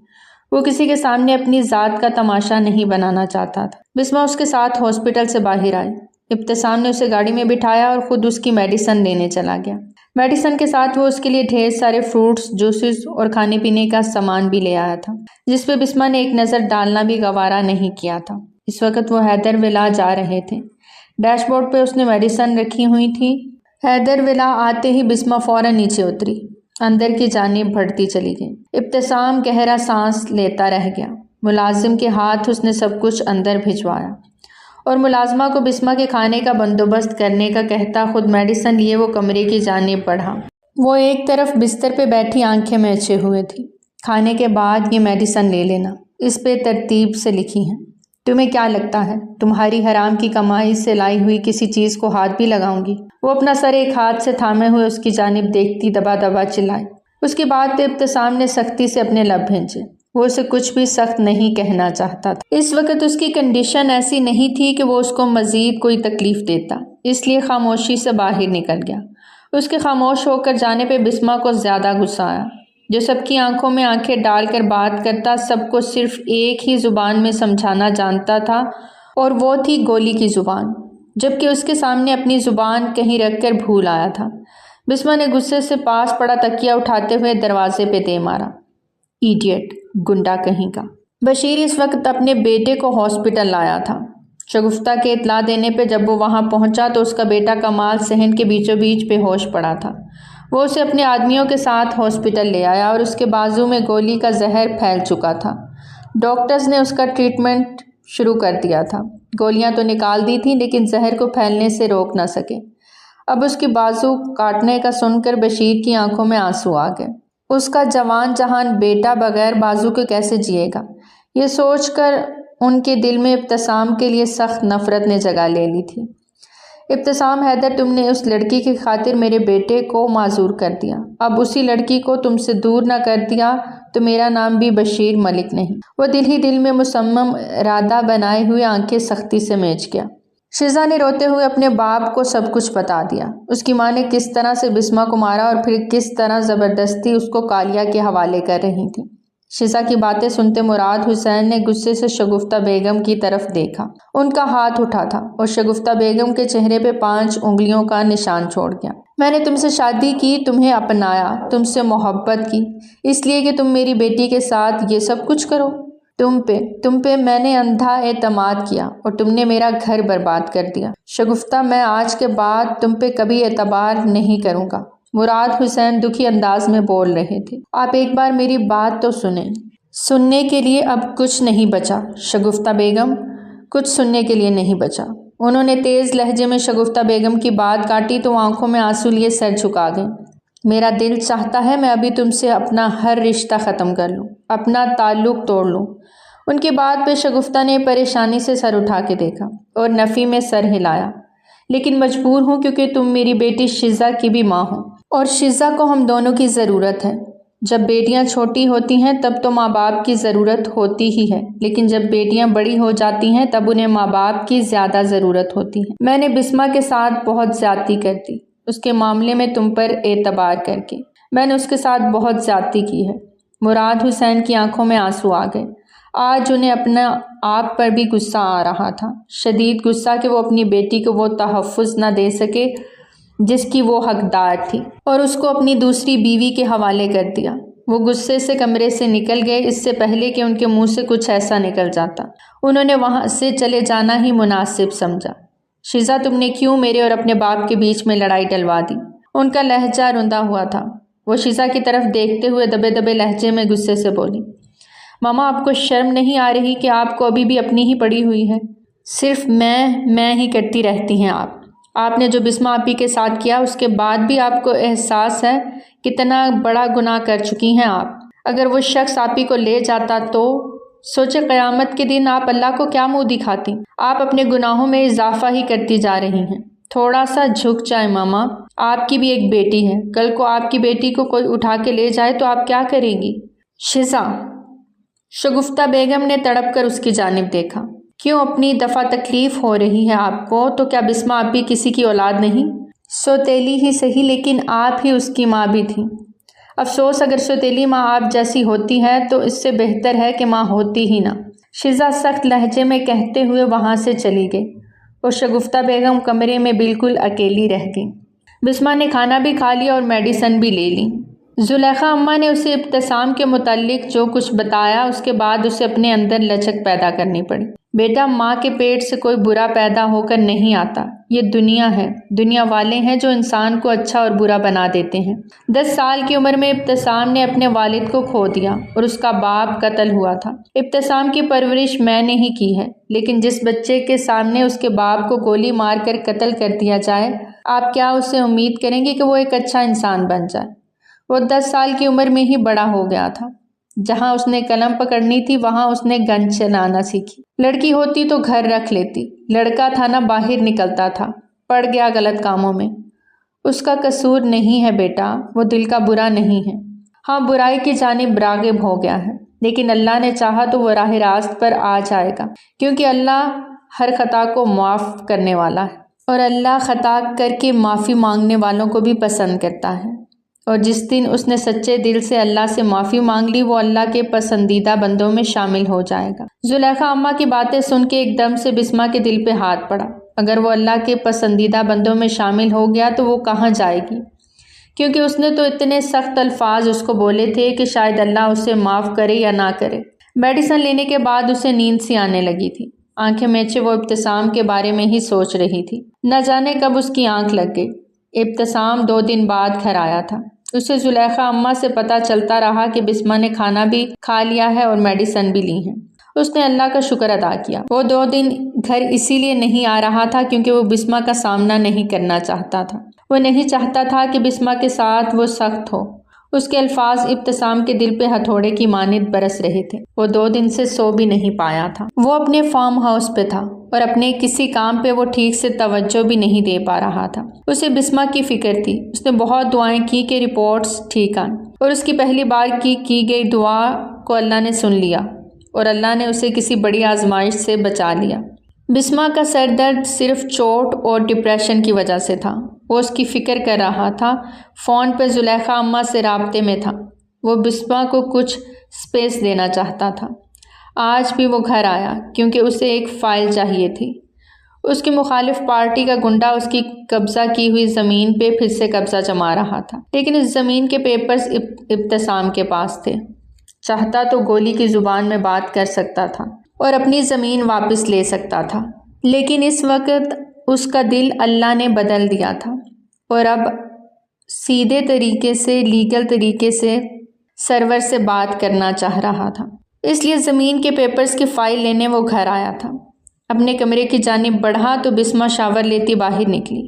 [SPEAKER 1] وہ کسی کے سامنے اپنی ذات کا تماشا نہیں بنانا چاہتا تھا۔ بسمہ اس کے ساتھ ہاسپٹل سے باہر آئی۔ ابتسام نے اسے گاڑی میں بٹھایا اور خود اس کی میڈیسن لینے چلا گیا۔ میڈیسن کے ساتھ وہ اس کے لیے ڈھیر سارے فروٹس، جوسز اور کھانے پینے کا سامان بھی لے آیا تھا جس پہ بسمہ نے ایک نظر ڈالنا بھی گوارا نہیں کیا تھا۔ اس وقت وہ حیدر ولا جا رہے تھے۔ ڈیش بورڈ پہ اس نے میڈیسن رکھی ہوئی تھی۔ حیدر ولا آتے ہی بسمہ فوراً نیچے اتری، اندر کی جانب بڑھتی چلی گئی۔ ابتسام گہرا سانس لیتا رہ گیا۔ ملازم کے ہاتھ اس نے سب کچھ اندر بھجوایا اور ملازمہ کو بسمہ کے کھانے کا بندوبست کرنے کا کہتا خود میڈیسن لیے وہ کمرے کی جانب بڑھا۔ وہ ایک طرف بستر پہ بیٹھی آنکھیں میچے ہوئے تھی۔ کھانے کے بعد یہ میڈیسن لے لینا، اس پہ ترتیب سے لکھی ہیں۔ تمہیں کیا لگتا ہے تمہاری حرام کی کمائی سے لائی ہوئی کسی چیز کو ہاتھ بھی لگاؤں گی؟ وہ اپنا سر ایک ہاتھ سے تھامے ہوئے اس کی جانب دیکھتی دبا دبا چلائی۔ اس کی بات پہ ابتسام نے سختی سے اپنے لب بھینچے۔ وہ اسے کچھ بھی سخت نہیں کہنا چاہتا تھا۔ اس وقت اس کی کنڈیشن ایسی نہیں تھی کہ وہ اس کو مزید کوئی تکلیف دیتا، اس لیے خاموشی سے باہر نکل گیا۔ اس کے خاموش ہو کر جانے پہ بسمہ کو زیادہ غصہ آیا۔ جو سب کی آنکھوں میں آنکھیں ڈال کر بات کرتا، سب کو صرف ایک ہی زبان میں سمجھانا جانتا تھا اور وہ تھی گولی کی زبان، جبکہ اس کے سامنے اپنی زبان کہیں رکھ کر بھول آیا تھا۔ بسمہ نے غصے سے پاس پڑا تکیہ اٹھاتے ہوئے دروازے پہ دے مارا۔ ایڈیٹ، گنڈا کہیں کا۔ بشیر اس وقت اپنے بیٹے کو ہاسپٹل لایا تھا۔ شگفتہ کے اطلاع دینے پہ جب وہ وہاں پہنچا تو اس کا بیٹا کمال صحن کے بیچوں بیچ بے ہوش پڑا تھا۔ وہ اسے اپنے آدمیوں کے ساتھ ہاسپٹل لے آیا اور اس کے بازو میں گولی کا زہر پھیل چکا تھا۔ ڈاکٹرز نے اس کا ٹریٹمنٹ شروع کر دیا تھا۔ گولیاں تو نکال دی تھیں لیکن زہر کو پھیلنے سے روک نہ سکے۔ اب اس کی بازو کاٹنے کا سن کر بشیر کی آنکھوں میں آنسو آ گئے۔ اس کا جوان جہان بیٹا بغیر بازو کے کیسے جیے گا، یہ سوچ کر ان کے دل میں ابتسام کے لیے سخت نفرت نے جگہ لے لی تھی۔ ابتسام، حیدر، تم نے اس لڑکی کی خاطر میرے بیٹے کو معذور کر دیا، اب اسی لڑکی کو تم سے دور نہ کر دیا تو میرا نام بھی بشیر ملک نہیں۔ وہ دل ہی دل میں مصمم ارادہ بنائے ہوئے آنکھیں سختی سے میچ گیا۔ شیزا نے روتے ہوئے اپنے باپ کو سب کچھ بتا دیا۔ اس کی ماں نے کس طرح سے بسمہ کو مارا اور پھر کس طرح زبردستی اس کو کالیہ کے حوالے کر رہی تھی۔ شیزا کی باتیں سنتے مراد حسین نے غصے سے شگفتہ بیگم کی طرف دیکھا۔ ان کا ہاتھ اٹھا تھا اور شگفتہ بیگم کے چہرے پہ 5 انگلیوں کا نشان چھوڑ گیا۔ میں نے تم سے شادی کی، تمہیں اپنایا، تم سے محبت کی، اس لیے کہ تم میری بیٹی کے ساتھ یہ سب کچھ کرو۔ تم پہ میں نے اندھا اعتماد کیا اور تم نے میرا گھر برباد کر دیا۔ شگفتہ، میں آج کے بعد تم پہ کبھی اعتبار نہیں کروں گا۔ مراد حسین دکھی انداز میں بول رہے تھے۔ آپ ایک بار میری بات تو سنیں۔ سننے کے لیے اب کچھ نہیں بچا شگفتہ بیگم، کچھ سننے کے لیے نہیں بچا۔ انہوں نے تیز لہجے میں شگفتہ بیگم کی بات کاٹی تو وہ آنکھوں میں آنسو لیے سر جھکا گئیں۔ میرا دل چاہتا ہے میں ابھی تم سے اپنا ہر رشتہ ختم کر لوں، اپنا تعلق توڑ لوں۔ ان کی بات پہ شگفتہ نے پریشانی سے سر اٹھا کے دیکھا اور نفی میں سر ہلایا۔ لیکن مجبور ہوں کیونکہ تم میری بیٹی شزا کی بھی ماں ہو اور شزا کو ہم دونوں کی ضرورت ہے۔ جب بیٹیاں چھوٹی ہوتی ہیں تب تو ماں باپ کی ضرورت ہوتی ہی ہے، لیکن جب بیٹیاں بڑی ہو جاتی ہیں تب انہیں ماں باپ کی زیادہ ضرورت ہوتی ہے۔ میں نے بسمہ کے ساتھ بہت زیادتی کر دی، اس کے معاملے میں تم پر اعتبار کر کے میں نے اس کے ساتھ بہت زیادتی کی ہے۔ مراد حسین کی آنکھوں میں آنسو آ گئے۔ آج انہیں اپنا آپ پر بھی غصہ آ رہا تھا، شدید غصہ کہ وہ اپنی بیٹی کو وہ تحفظ نہ دے سکے جس کی وہ حقدار تھی، اور اس کو اپنی دوسری بیوی کے حوالے کر دیا۔ وہ غصے سے کمرے سے نکل گئے اس سے پہلے کہ ان کے منہ سے کچھ ایسا نکل جاتا۔ انہوں نے وہاں سے چلے جانا ہی مناسب سمجھا۔ شزا، تم نے کیوں میرے اور اپنے باپ کے بیچ میں لڑائی ڈلوا دی؟ ان کا لہجہ رندا ہوا تھا۔ وہ شزا کی طرف دیکھتے ہوئے دبے دبے لہجے میں غصے سے بولی، ماما آپ کو شرم نہیں آ رہی کہ آپ کو ابھی بھی اپنی ہی پڑی ہوئی ہے؟ صرف میں ہی کرتی رہتی ہیں آپ نے جو بسمہ آپی کے ساتھ کیا اس کے بعد بھی آپ کو احساس ہے کتنا بڑا گناہ کر چکی ہیں آپ۔ اگر وہ شخص آپی کو لے جاتا تو سوچے قیامت کے دن آپ اللہ کو کیا منہ دکھاتی؟ آپ اپنے گناہوں میں اضافہ ہی کرتی جا رہی ہیں۔ تھوڑا سا جھک جائے ماما، آپ کی بھی ایک بیٹی ہے، کل کو آپ کی بیٹی کو کوئی اٹھا کے لے جائے تو آپ کیا کریں گی؟ شزا، شگفتہ بیگم نے تڑپ کر اس کی جانب دیکھا، کیوں اپنی دفعہ تکلیف ہو رہی ہے آپ کو؟ تو کیا بسمہ آپی کسی کی اولاد نہیں؟ سوتیلی ہی صحیح، لیکن آپ ہی اس کی ماں بھی تھیں۔ افسوس، اگر سوتیلی ماں آپ جیسی ہوتی ہے تو اس سے بہتر ہے کہ ماں ہوتی ہی نہ، شزا سخت لہجے میں کہتے ہوئے وہاں سے چلی گئی اور شگفتہ بیگم کمرے میں بالکل اکیلی رہ گئی۔ بسمہ نے کھانا بھی کھا لیا اور میڈیسن بھی لے لی۔ زلیخا اماں نے اسے ابتسام کے متعلق جو کچھ بتایا اس کے بعد اسے اپنے اندر لچک پیدا کرنی پڑی۔ بیٹا، ماں کے پیٹ سے کوئی برا پیدا ہو کر نہیں آتا، یہ دنیا ہے، دنیا والے ہیں جو انسان کو اچھا اور برا بنا دیتے ہیں۔ 10 سال کی عمر میں ابتسام نے اپنے والد کو کھو دیا اور اس کا باپ قتل ہوا تھا۔ ابتسام کی پرورش میں نے ہی کی ہے، لیکن جس بچے کے سامنے اس کے باپ کو گولی مار کر قتل کر دیا جائے، آپ کیا اس سے امید کریں گے کہ وہ ایک اچھا انسان بن جائے؟ وہ 10 سال کی عمر میں ہی بڑا ہو گیا تھا۔ جہاں اس نے قلم پکڑنی تھی وہاں اس نے گن چلانا سیکھی۔ لڑکی ہوتی تو گھر رکھ لیتی، لڑکا تھا نا باہر نکلتا تھا، پڑ گیا غلط کاموں میں۔ اس کا قصور نہیں ہے بیٹا، وہ دل کا برا نہیں ہے، ہاں برائی کی جانب راغب ہو گیا ہے، لیکن اللہ نے چاہا تو وہ راہ راست پر آ جائے گا، کیونکہ اللہ ہر خطا کو معاف کرنے والا ہے، اور اللہ خطا کر کے معافی مانگنے والوں کو بھی پسند کرتا ہے۔ اور جس دن اس نے سچے دل سے اللہ سے معافی مانگ لی وہ اللہ کے پسندیدہ بندوں میں شامل ہو جائے گا۔ زلیخا اماں کی باتیں سن کے ایک دم سے بسمہ کے دل پہ ہاتھ پڑا۔ اگر وہ اللہ کے پسندیدہ بندوں میں شامل ہو گیا تو وہ کہاں جائے گی؟ کیونکہ اس نے تو اتنے سخت الفاظ اس کو بولے تھے کہ شاید اللہ اسے معاف کرے یا نہ کرے۔ میڈیسن لینے کے بعد اسے نیند سی آنے لگی تھی۔ آنکھیں میچے وہ ابتسام کے بارے میں ہی سوچ رہی تھی۔ نہ جانے کب اس کی آنکھ لگ گئی۔ ابتسام 2 دن بعد گھر آیا تھا۔ اسے زلیخا اماں سے پتہ چلتا رہا کہ بسمہ نے کھانا بھی کھا لیا ہے اور میڈیسن بھی لی ہے۔ اس نے اللہ کا شکر ادا کیا۔ وہ 2 دن گھر اسی لیے نہیں آ رہا تھا کیونکہ وہ بسمہ کا سامنا نہیں کرنا چاہتا تھا۔ وہ نہیں چاہتا تھا کہ بسمہ کے ساتھ وہ سخت ہو۔ اس کے الفاظ ابتسام کے دل پہ ہتھوڑے کی مانند برس رہے تھے۔ وہ 2 دن سے سو بھی نہیں پایا تھا۔ وہ اپنے فارم ہاؤس پہ تھا اور اپنے کسی کام پہ وہ ٹھیک سے توجہ بھی نہیں دے پا رہا تھا۔ اسے بسمہ کی فکر تھی۔ اس نے بہت دعائیں کی کہ رپورٹس ٹھیک آئیں، اور اس کی پہلی بار کی گئی دعا کو اللہ نے سن لیا اور اللہ نے اسے کسی بڑی آزمائش سے بچا لیا۔ بسمہ کا سر درد صرف چوٹ اور ڈپریشن کی وجہ سے تھا۔ وہ اس کی فکر کر رہا تھا، فون پر زلیخا اماں سے رابطے میں تھا۔ وہ بسمہ کو کچھ سپیس دینا چاہتا تھا۔ آج بھی وہ گھر آیا کیونکہ اسے ایک فائل چاہیے تھی۔ اس کی مخالف پارٹی کا گنڈا اس کی قبضہ کی ہوئی زمین پہ پھر سے قبضہ جما رہا تھا، لیکن اس زمین کے پیپرز ابتسام کے پاس تھے۔ چاہتا تو گولی کی زبان میں بات کر سکتا تھا اور اپنی زمین واپس لے سکتا تھا، لیکن اس وقت اس کا دل اللہ نے بدل دیا تھا اور اب سیدھے طریقے سے لیگل طریقے سے سرور سے بات کرنا چاہ رہا تھا۔ اس لیے زمین کے پیپرز کی فائل لینے وہ گھر آیا تھا۔ اپنے کمرے کی جانب بڑھا تو بسمہ شاور لیتی باہر نکلی۔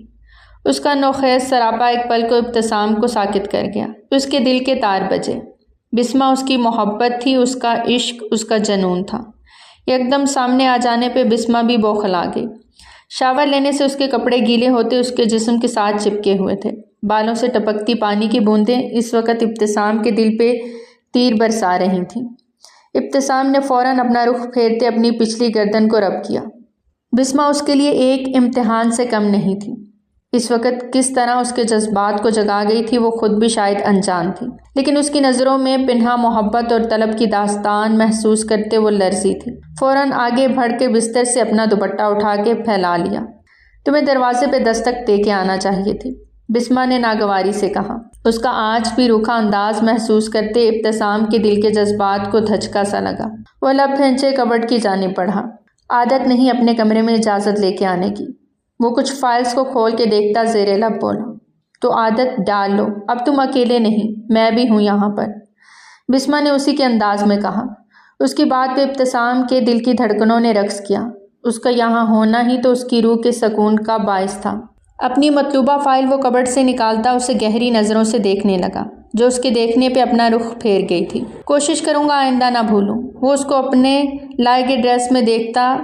[SPEAKER 1] اس کا نوخیز سراپا ایک پل کو ابتسام کو ساکت کر گیا۔ اس کے دل کے تار بجے۔ بسمہ اس کی محبت تھی، اس کا عشق، اس کا جنون تھا۔ یکدم سامنے آ جانے پہ بسمہ بھی بوکھلا گئی۔ شاور لینے سے اس کے کپڑے گیلے ہوتے اس کے جسم کے ساتھ چپکے ہوئے تھے۔ بالوں سے ٹپکتی پانی کی بوندیں اس وقت ابتسام کے دل پہ تیر برسا رہی تھیں۔ ابتسام نے فوراً اپنا رخ پھیرتے اپنی پچھلی گردن کو رب کیا۔ بسمہ اس کے لیے ایک امتحان سے کم نہیں تھی۔ اس وقت کس طرح اس کے جذبات کو جگا گئی تھی وہ خود بھی شاید انجان تھی، لیکن اس کی نظروں میں پنہا محبت اور طلب کی داستان محسوس کرتے وہ لرزی تھی۔ فوراً آگے بڑھ کے بستر سے اپنا دوپٹہ اٹھا کے پھیلا لیا۔ تمہیں دروازے پہ دستک دے کے آنا چاہیے تھی، بسمہ نے ناگواری سے کہا۔ اس کا آج بھی روکھا انداز محسوس کرتے ابتسام کے دل کے جذبات کو دھچکا سا لگا۔ وہ لب پھینچے کبڈ کی جانب بڑھا۔ عادت نہیں اپنے کمرے میں اجازت لے کے آنے کی۔ وہ کچھ فائلز کو کھول کے دیکھتا زیر لب بولا، تو عادت ڈال لو، اب تم اکیلے نہیں، میں بھی ہوں یہاں پر، بسمہ نے اسی کے انداز میں کہا۔ اس کی بات پہ ابتسام کے دل کی دھڑکنوں نے رقص کیا۔ اس کا یہاں ہونا ہی تو اس کی روح کے سکون کا باعث تھا۔ اپنی مطلوبہ فائل وہ کبڈ سے نکالتا اسے گہری نظروں سے دیکھنے لگا، جو اس کے دیکھنے پہ اپنا رخ پھیر گئی تھی۔ کوشش کروں گا آئندہ نہ بھولوں۔ وہ اس کو اپنے لائے گئے ڈریس میں دیکھتا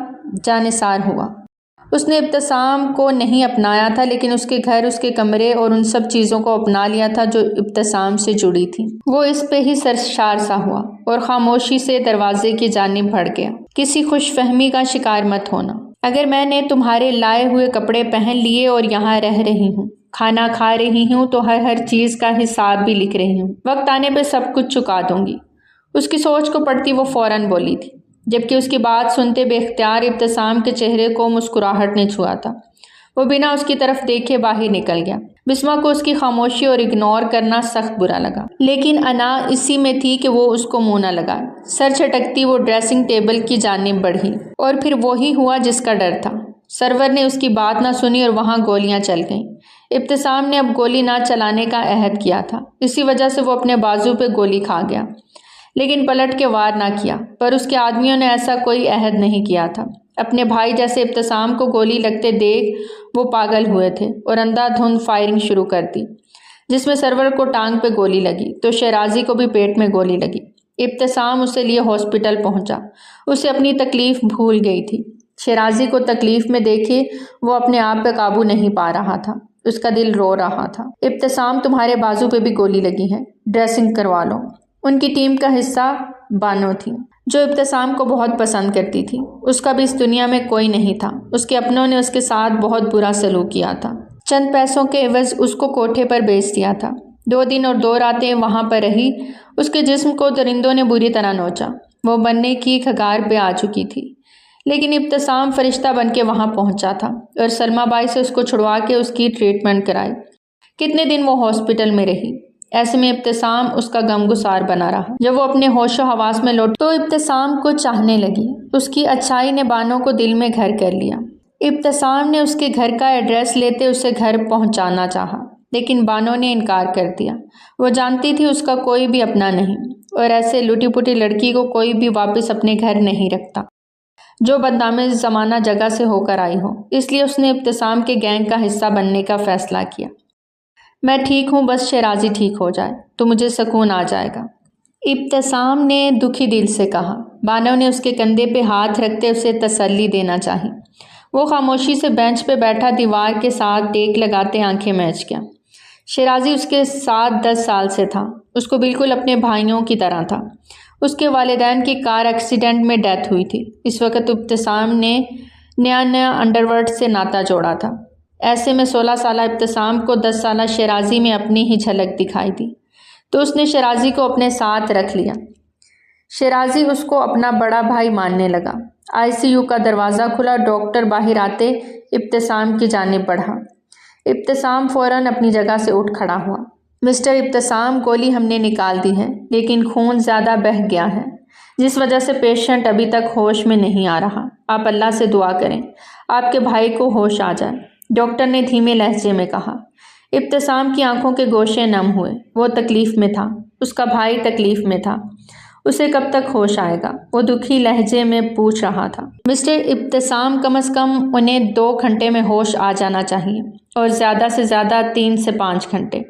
[SPEAKER 1] جانثار ہوا۔ اس نے ابتسام کو نہیں اپنایا تھا، لیکن اس کے گھر، اس کے کمرے اور ان سب چیزوں کو اپنا لیا تھا جو ابتسام سے جڑی تھی۔ وہ اس پہ ہی سرشار سا ہوا اور خاموشی سے دروازے کی جانب بڑھ گیا۔ کسی خوش فہمی کا شکار مت ہونا۔ اگر میں نے تمہارے لائے ہوئے کپڑے پہن لیے اور یہاں رہ رہی ہوں، کھانا کھا رہی ہوں، تو ہر چیز کا حساب بھی لکھ رہی ہوں، وقت آنے پہ سب کچھ چکا دوں گی۔ اس کی سوچ کو پڑھتی وہ فوراً بولی تھی، جبکہ اس کی بات سنتے بے اختیار ابتسام کے چہرے کو مسکراہٹ نے چھوا تھا۔ وہ بنا اس کی طرف دیکھے باہر نکل گیا۔ بسمہ کو اس کی خاموشی اور اگنور کرنا سخت برا لگا، لیکن انا اسی میں تھی کہ وہ اس کو منہ نہ لگائے۔ سر چھٹکتی وہ ڈریسنگ ٹیبل کی جانب بڑھی اور پھر وہی ہوا جس کا ڈر تھا۔ سرور نے اس کی بات نہ سنی اور وہاں گولیاں چل گئیں۔ ابتسام نے اب گولی نہ چلانے کا عہد کیا تھا، اسی وجہ سے وہ اپنے بازو پہ گولی کھا گیا، لیکن پلٹ کے وار نہ کیا۔ پر اس کے آدمیوں نے ایسا کوئی عہد نہیں کیا تھا۔ اپنے بھائی جیسے ابتسام کو گولی لگتے دیکھ وہ پاگل ہوئے تھے اور اندھا دھند فائرنگ شروع کر دی، جس میں سرور کو ٹانگ پہ گولی لگی تو شیرازی کو بھی پیٹ میں گولی لگی۔ ابتسام اسے لیے ہاسپٹل پہنچا۔ اسے اپنی تکلیف بھول گئی تھی۔ شیرازی کو تکلیف میں دیکھے وہ اپنے آپ پہ قابو نہیں پا رہا تھا۔ اس کا دل رو رہا تھا۔ ابتسام، تمہارے بازو پہ بھی گولی لگی ہے، ڈریسنگ کروا لو۔ ان کی ٹیم کا حصہ بانو تھی، جو ابتسام کو بہت پسند کرتی تھی۔ اس کا بھی اس دنیا میں کوئی نہیں تھا۔ اس کے اپنوں نے اس کے ساتھ بہت برا سلوک کیا تھا۔ چند پیسوں کے عوض اس کو کوٹھے پر بیچ دیا تھا۔ 2 دن اور 2 راتیں وہاں پر رہی۔ اس کے جسم کو درندوں نے بری طرح نوچا۔ وہ مرنے کی کگار پہ آ چکی تھی، لیکن ابتسام فرشتہ بن کے وہاں پہنچا تھا اور سلمہ بائی سے اس کو چھڑوا کے اس کی ٹریٹمنٹ کرائی۔ کتنے دن وہ ہاسپٹل میں رہی۔ ایسے میں ابتسام اس کا غمگسار بنا رہا۔ جب وہ اپنے ہوش و حواس میں لوٹی تو ابتسام کو چاہنے لگی۔ اس کی اچھائی نے بانو کو دل میں گھر کر لیا۔ ابتسام نے اس کے گھر کا ایڈریس لیتے اسے گھر پہنچانا چاہا، لیکن بانو نے انکار کر دیا۔ وہ جانتی تھی اس کا کوئی بھی اپنا نہیں، اور ایسے لٹی پٹی لڑکی کو کوئی بھی واپس اپنے گھر نہیں رکھتا جو بدنام زمانہ جگہ سے ہو کر آئی ہو۔ اس لیے اس نے ابتسام کے گینگ کا حصہ بننے کا فیصلہ کیا۔ میں ٹھیک ہوں، بس شیرازی ٹھیک ہو جائے تو مجھے سکون آ جائے گا، ابتسام نے دکھی دل سے کہا۔ بانو نے اس کے کندھے پہ ہاتھ رکھتے اسے تسلی دینا چاہی۔ وہ خاموشی سے بینچ پہ بیٹھا دیوار کے ساتھ ٹیک لگاتے آنکھیں میچ گیا۔ شیرازی اس کے ساتھ 10 سال سے تھا۔ اس کو بالکل اپنے بھائیوں کی طرح تھا۔ اس کے والدین کی کار ایکسیڈنٹ میں ڈیتھ ہوئی تھی۔ اس وقت ابتسام نے نیا انڈرورلڈ سے ناتا جوڑا تھا۔ ایسے میں 16 سالہ ابتسام کو 10 سالہ شیرازی میں اپنی ہی جھلک دکھائی دی، تو اس نے شیرازی کو اپنے ساتھ رکھ لیا۔ شیرازی اس کو اپنا بڑا بھائی ماننے لگا۔ ICU کا دروازہ کھلا، ڈاکٹر باہر آتے ابتسام کی جانب بڑھا۔ ابتسام فوراً اپنی جگہ سے اٹھ کھڑا ہوا۔ مسٹر ابتسام، گولی ہم نے نکال دی ہے، لیکن خون زیادہ بہہ گیا ہے، جس وجہ سے پیشنٹ ابھی تک ہوش میں نہیں آ رہا۔ آپ اللہ سے دعا کریں آپ کے بھائی کو ہوش آ جائے، ڈاکٹر نے دھیمے لہجے میں کہا۔ ابتسام کی آنکھوں کے گوشے نم ہوئے۔ وہ تکلیف میں تھا، اس کا بھائی تکلیف میں تھا۔ اسے کب تک ہوش آئے گا؟ وہ دکھی لہجے میں پوچھ رہا تھا۔ مسٹر ابتسام، کم از کم انہیں 2 گھنٹے میں ہوش آ جانا چاہیے، اور زیادہ سے زیادہ 3 سے 5 گھنٹے۔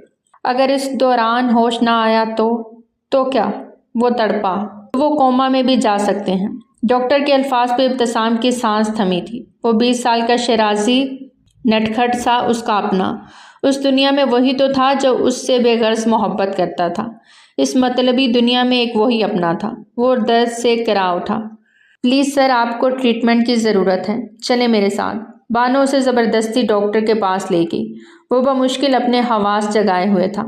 [SPEAKER 1] اگر اس دوران ہوش نہ آیا تو کیا؟ وہ تڑپا۔ وہ کوما میں بھی جا سکتے ہیں۔ ڈاکٹر کے الفاظ پہ ابتسام کی سانس تھمی تھی۔ وہ 20 سال کا شیرازی نٹکھٹ سا اس کا اپنا، اس دنیا میں وہی تو تھا جو اس سے بے غرض محبت کرتا تھا۔ اس مطلبی دنیا میں ایک وہی اپنا تھا۔ وہ درد سے کرا اٹھا۔ پلیز سر، آپ کو ٹریٹمنٹ کی ضرورت ہے، چلیں میرے ساتھ۔ بانو اسے زبردستی ڈاکٹر کے پاس لے گئی۔ وہ بمشکل اپنے حواس جگائے ہوئے تھا۔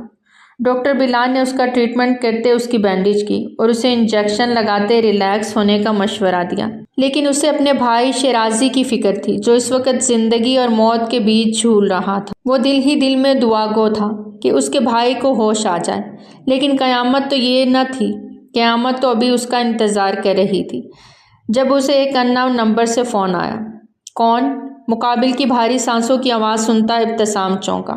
[SPEAKER 1] ڈاکٹر بلال نے اس کا ٹریٹمنٹ کرتے اس کی بینڈیج کی اور اسے انجیکشن لگاتے ریلیکس ہونے کا مشورہ دیا، لیکن اسے اپنے بھائی شیرازی کی فکر تھی جو اس وقت زندگی اور موت کے بیچ جھول رہا تھا۔ وہ دل ہی دل میں دعا گو تھا کہ اس کے بھائی کو ہوش آ جائے، لیکن قیامت تو یہ نہ تھی۔ قیامت تو ابھی اس کا انتظار کر رہی تھی جب اسے ایک ان نون نمبر سے فون آیا۔ کون؟ مقابل کی بھاری سانسوں کی آواز سنتا ابتسام چونکا۔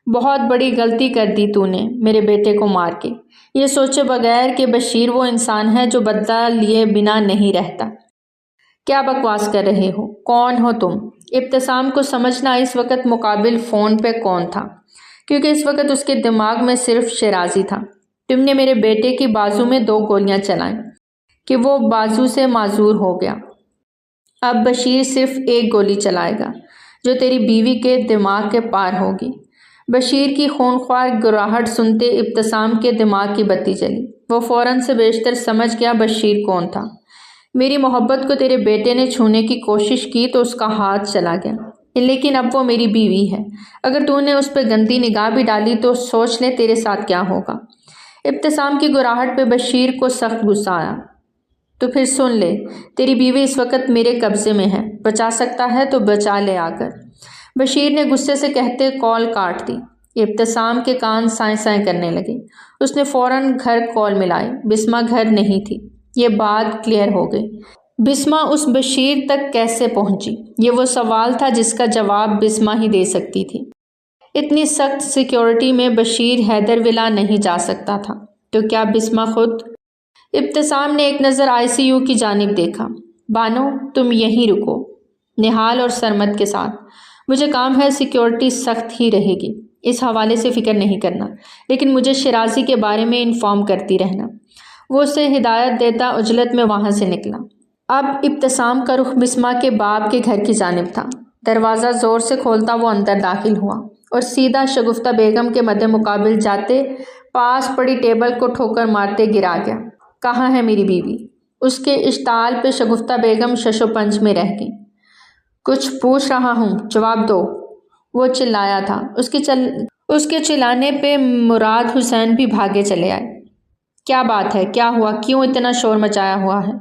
[SPEAKER 1] بہت بڑی غلطی کر دی تو نے میرے بیٹے کو مار کے، یہ سوچے بغیر کہ بشیر وہ انسان ہے جو بدلہ لیے بنا نہیں رہتا۔ کیا بکواس کر رہے ہو؟ کون ہو تم؟ ابتسام کو سمجھنا اس وقت مقابل فون پہ کون تھا، کیونکہ اس وقت اس کے دماغ میں صرف شیرازی تھا۔ تم نے میرے بیٹے کی بازو میں 2 گولیاں چلائیں کہ وہ بازو سے معذور ہو گیا۔ اب بشیر صرف 1 گولی چلائے گا جو تیری بیوی کے دماغ کے پار ہوگی۔ بشیر کی خونخوار گراہٹ سنتے ابتسام کے دماغ کی بتی جلی۔ وہ فوراً سے بیشتر سمجھ گیا بشیر کون تھا۔ میری محبت کو تیرے بیٹے نے چھونے کی کوشش کی تو اس کا ہاتھ چلا گیا، لیکن اب وہ میری بیوی ہے۔ اگر تو نے اس پہ گندی نگاہ بھی ڈالی تو سوچ لے تیرے ساتھ کیا ہوگا۔ ابتسام کی گراہٹ پہ بشیر کو سخت غصہ آیا۔ تو پھر سن لے، تیری بیوی اس وقت میرے قبضے میں ہے، بچا سکتا ہے تو بچا لے آ کر۔ بشیر نے غصے سے کہتے کال کاٹ دی۔ ابتسام کے کان سائیں سائیں کرنے لگے۔ اس نے فوراً گھر کال ملائی۔ بسمہ گھر نہیں تھی۔ یہ بات کلیئر ہو گئی۔ بسمہ اس بشیر تک کیسے پہنچی؟ یہ وہ سوال تھا جس کا جواب بسمہ ہی دے سکتی تھی۔ اتنی سخت سیکیورٹی میں بشیر حیدر ولا نہیں جا سکتا تھا، تو کیا بسمہ خود؟ ابتسام نے ایک نظر ICU کی جانب دیکھا۔ بانو، تم یہیں رکو، نہال اور سرمد کے ساتھ۔ مجھے کام ہے، سیکیورٹی سخت ہی رہے گی، اس حوالے سے فکر نہیں کرنا، لیکن مجھے شیرازی کے بارے میں انفارم کرتی رہنا۔ وہ اسے ہدایت دیتا عجلت میں وہاں سے نکلا۔ اب ابتسام کا رخ بسمہ کے باپ کے گھر کی جانب تھا۔ دروازہ زور سے کھولتا وہ اندر داخل ہوا اور سیدھا شگفتہ بیگم کے مد مقابل جاتے پاس پڑی ٹیبل کو ٹھوکر مارتے گرا گیا۔ کہاں ہے میری بیوی؟ اس کے اشتعال پہ شگفتہ بیگم شش و پنج میں رہ گئی۔ کچھ پوچھ رہا ہوں، جواب دو، وہ چلایا تھا۔ اس کے چلانے پہ مراد حسین بھی بھاگے چلے آئے۔ کیا بات ہے؟ کیا ہوا؟ کیوں اتنا شور مچایا ہوا ہے؟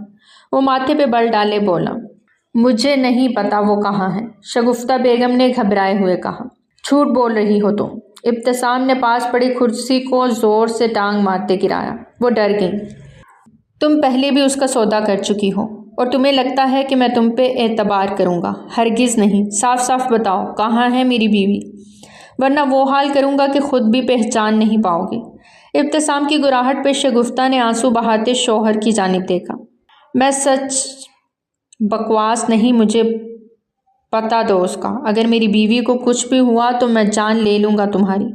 [SPEAKER 1] وہ ماتھے پہ بل ڈالے بولا۔ مجھے نہیں پتا وہ کہاں ہے، شگفتہ بیگم نے گھبرائے ہوئے کہا۔ جھوٹ بول رہی ہو تم۔ ابتسام نے پاس پڑی کرسی کو زور سے ٹانگ مارتے گرایا۔ وہ ڈر گئی۔ تم پہلے بھی اس کا سودا کر چکی ہو، اور تمہیں لگتا ہے کہ میں تم پہ اعتبار کروں گا؟ ہرگز نہیں۔ صاف صاف بتاؤ کہاں ہے میری بیوی، ورنہ وہ حال کروں گا کہ خود بھی پہچان نہیں پاؤ گی۔ ابتسام کی گراہٹ پہ شگفتہ نے آنسو بہاتے شوہر کی جانب دیکھا۔ میں سچ بکواس نہیں، مجھے پتا دو اس کا۔ اگر میری بیوی کو کچھ بھی ہوا تو میں جان لے لوں گا تمہاری۔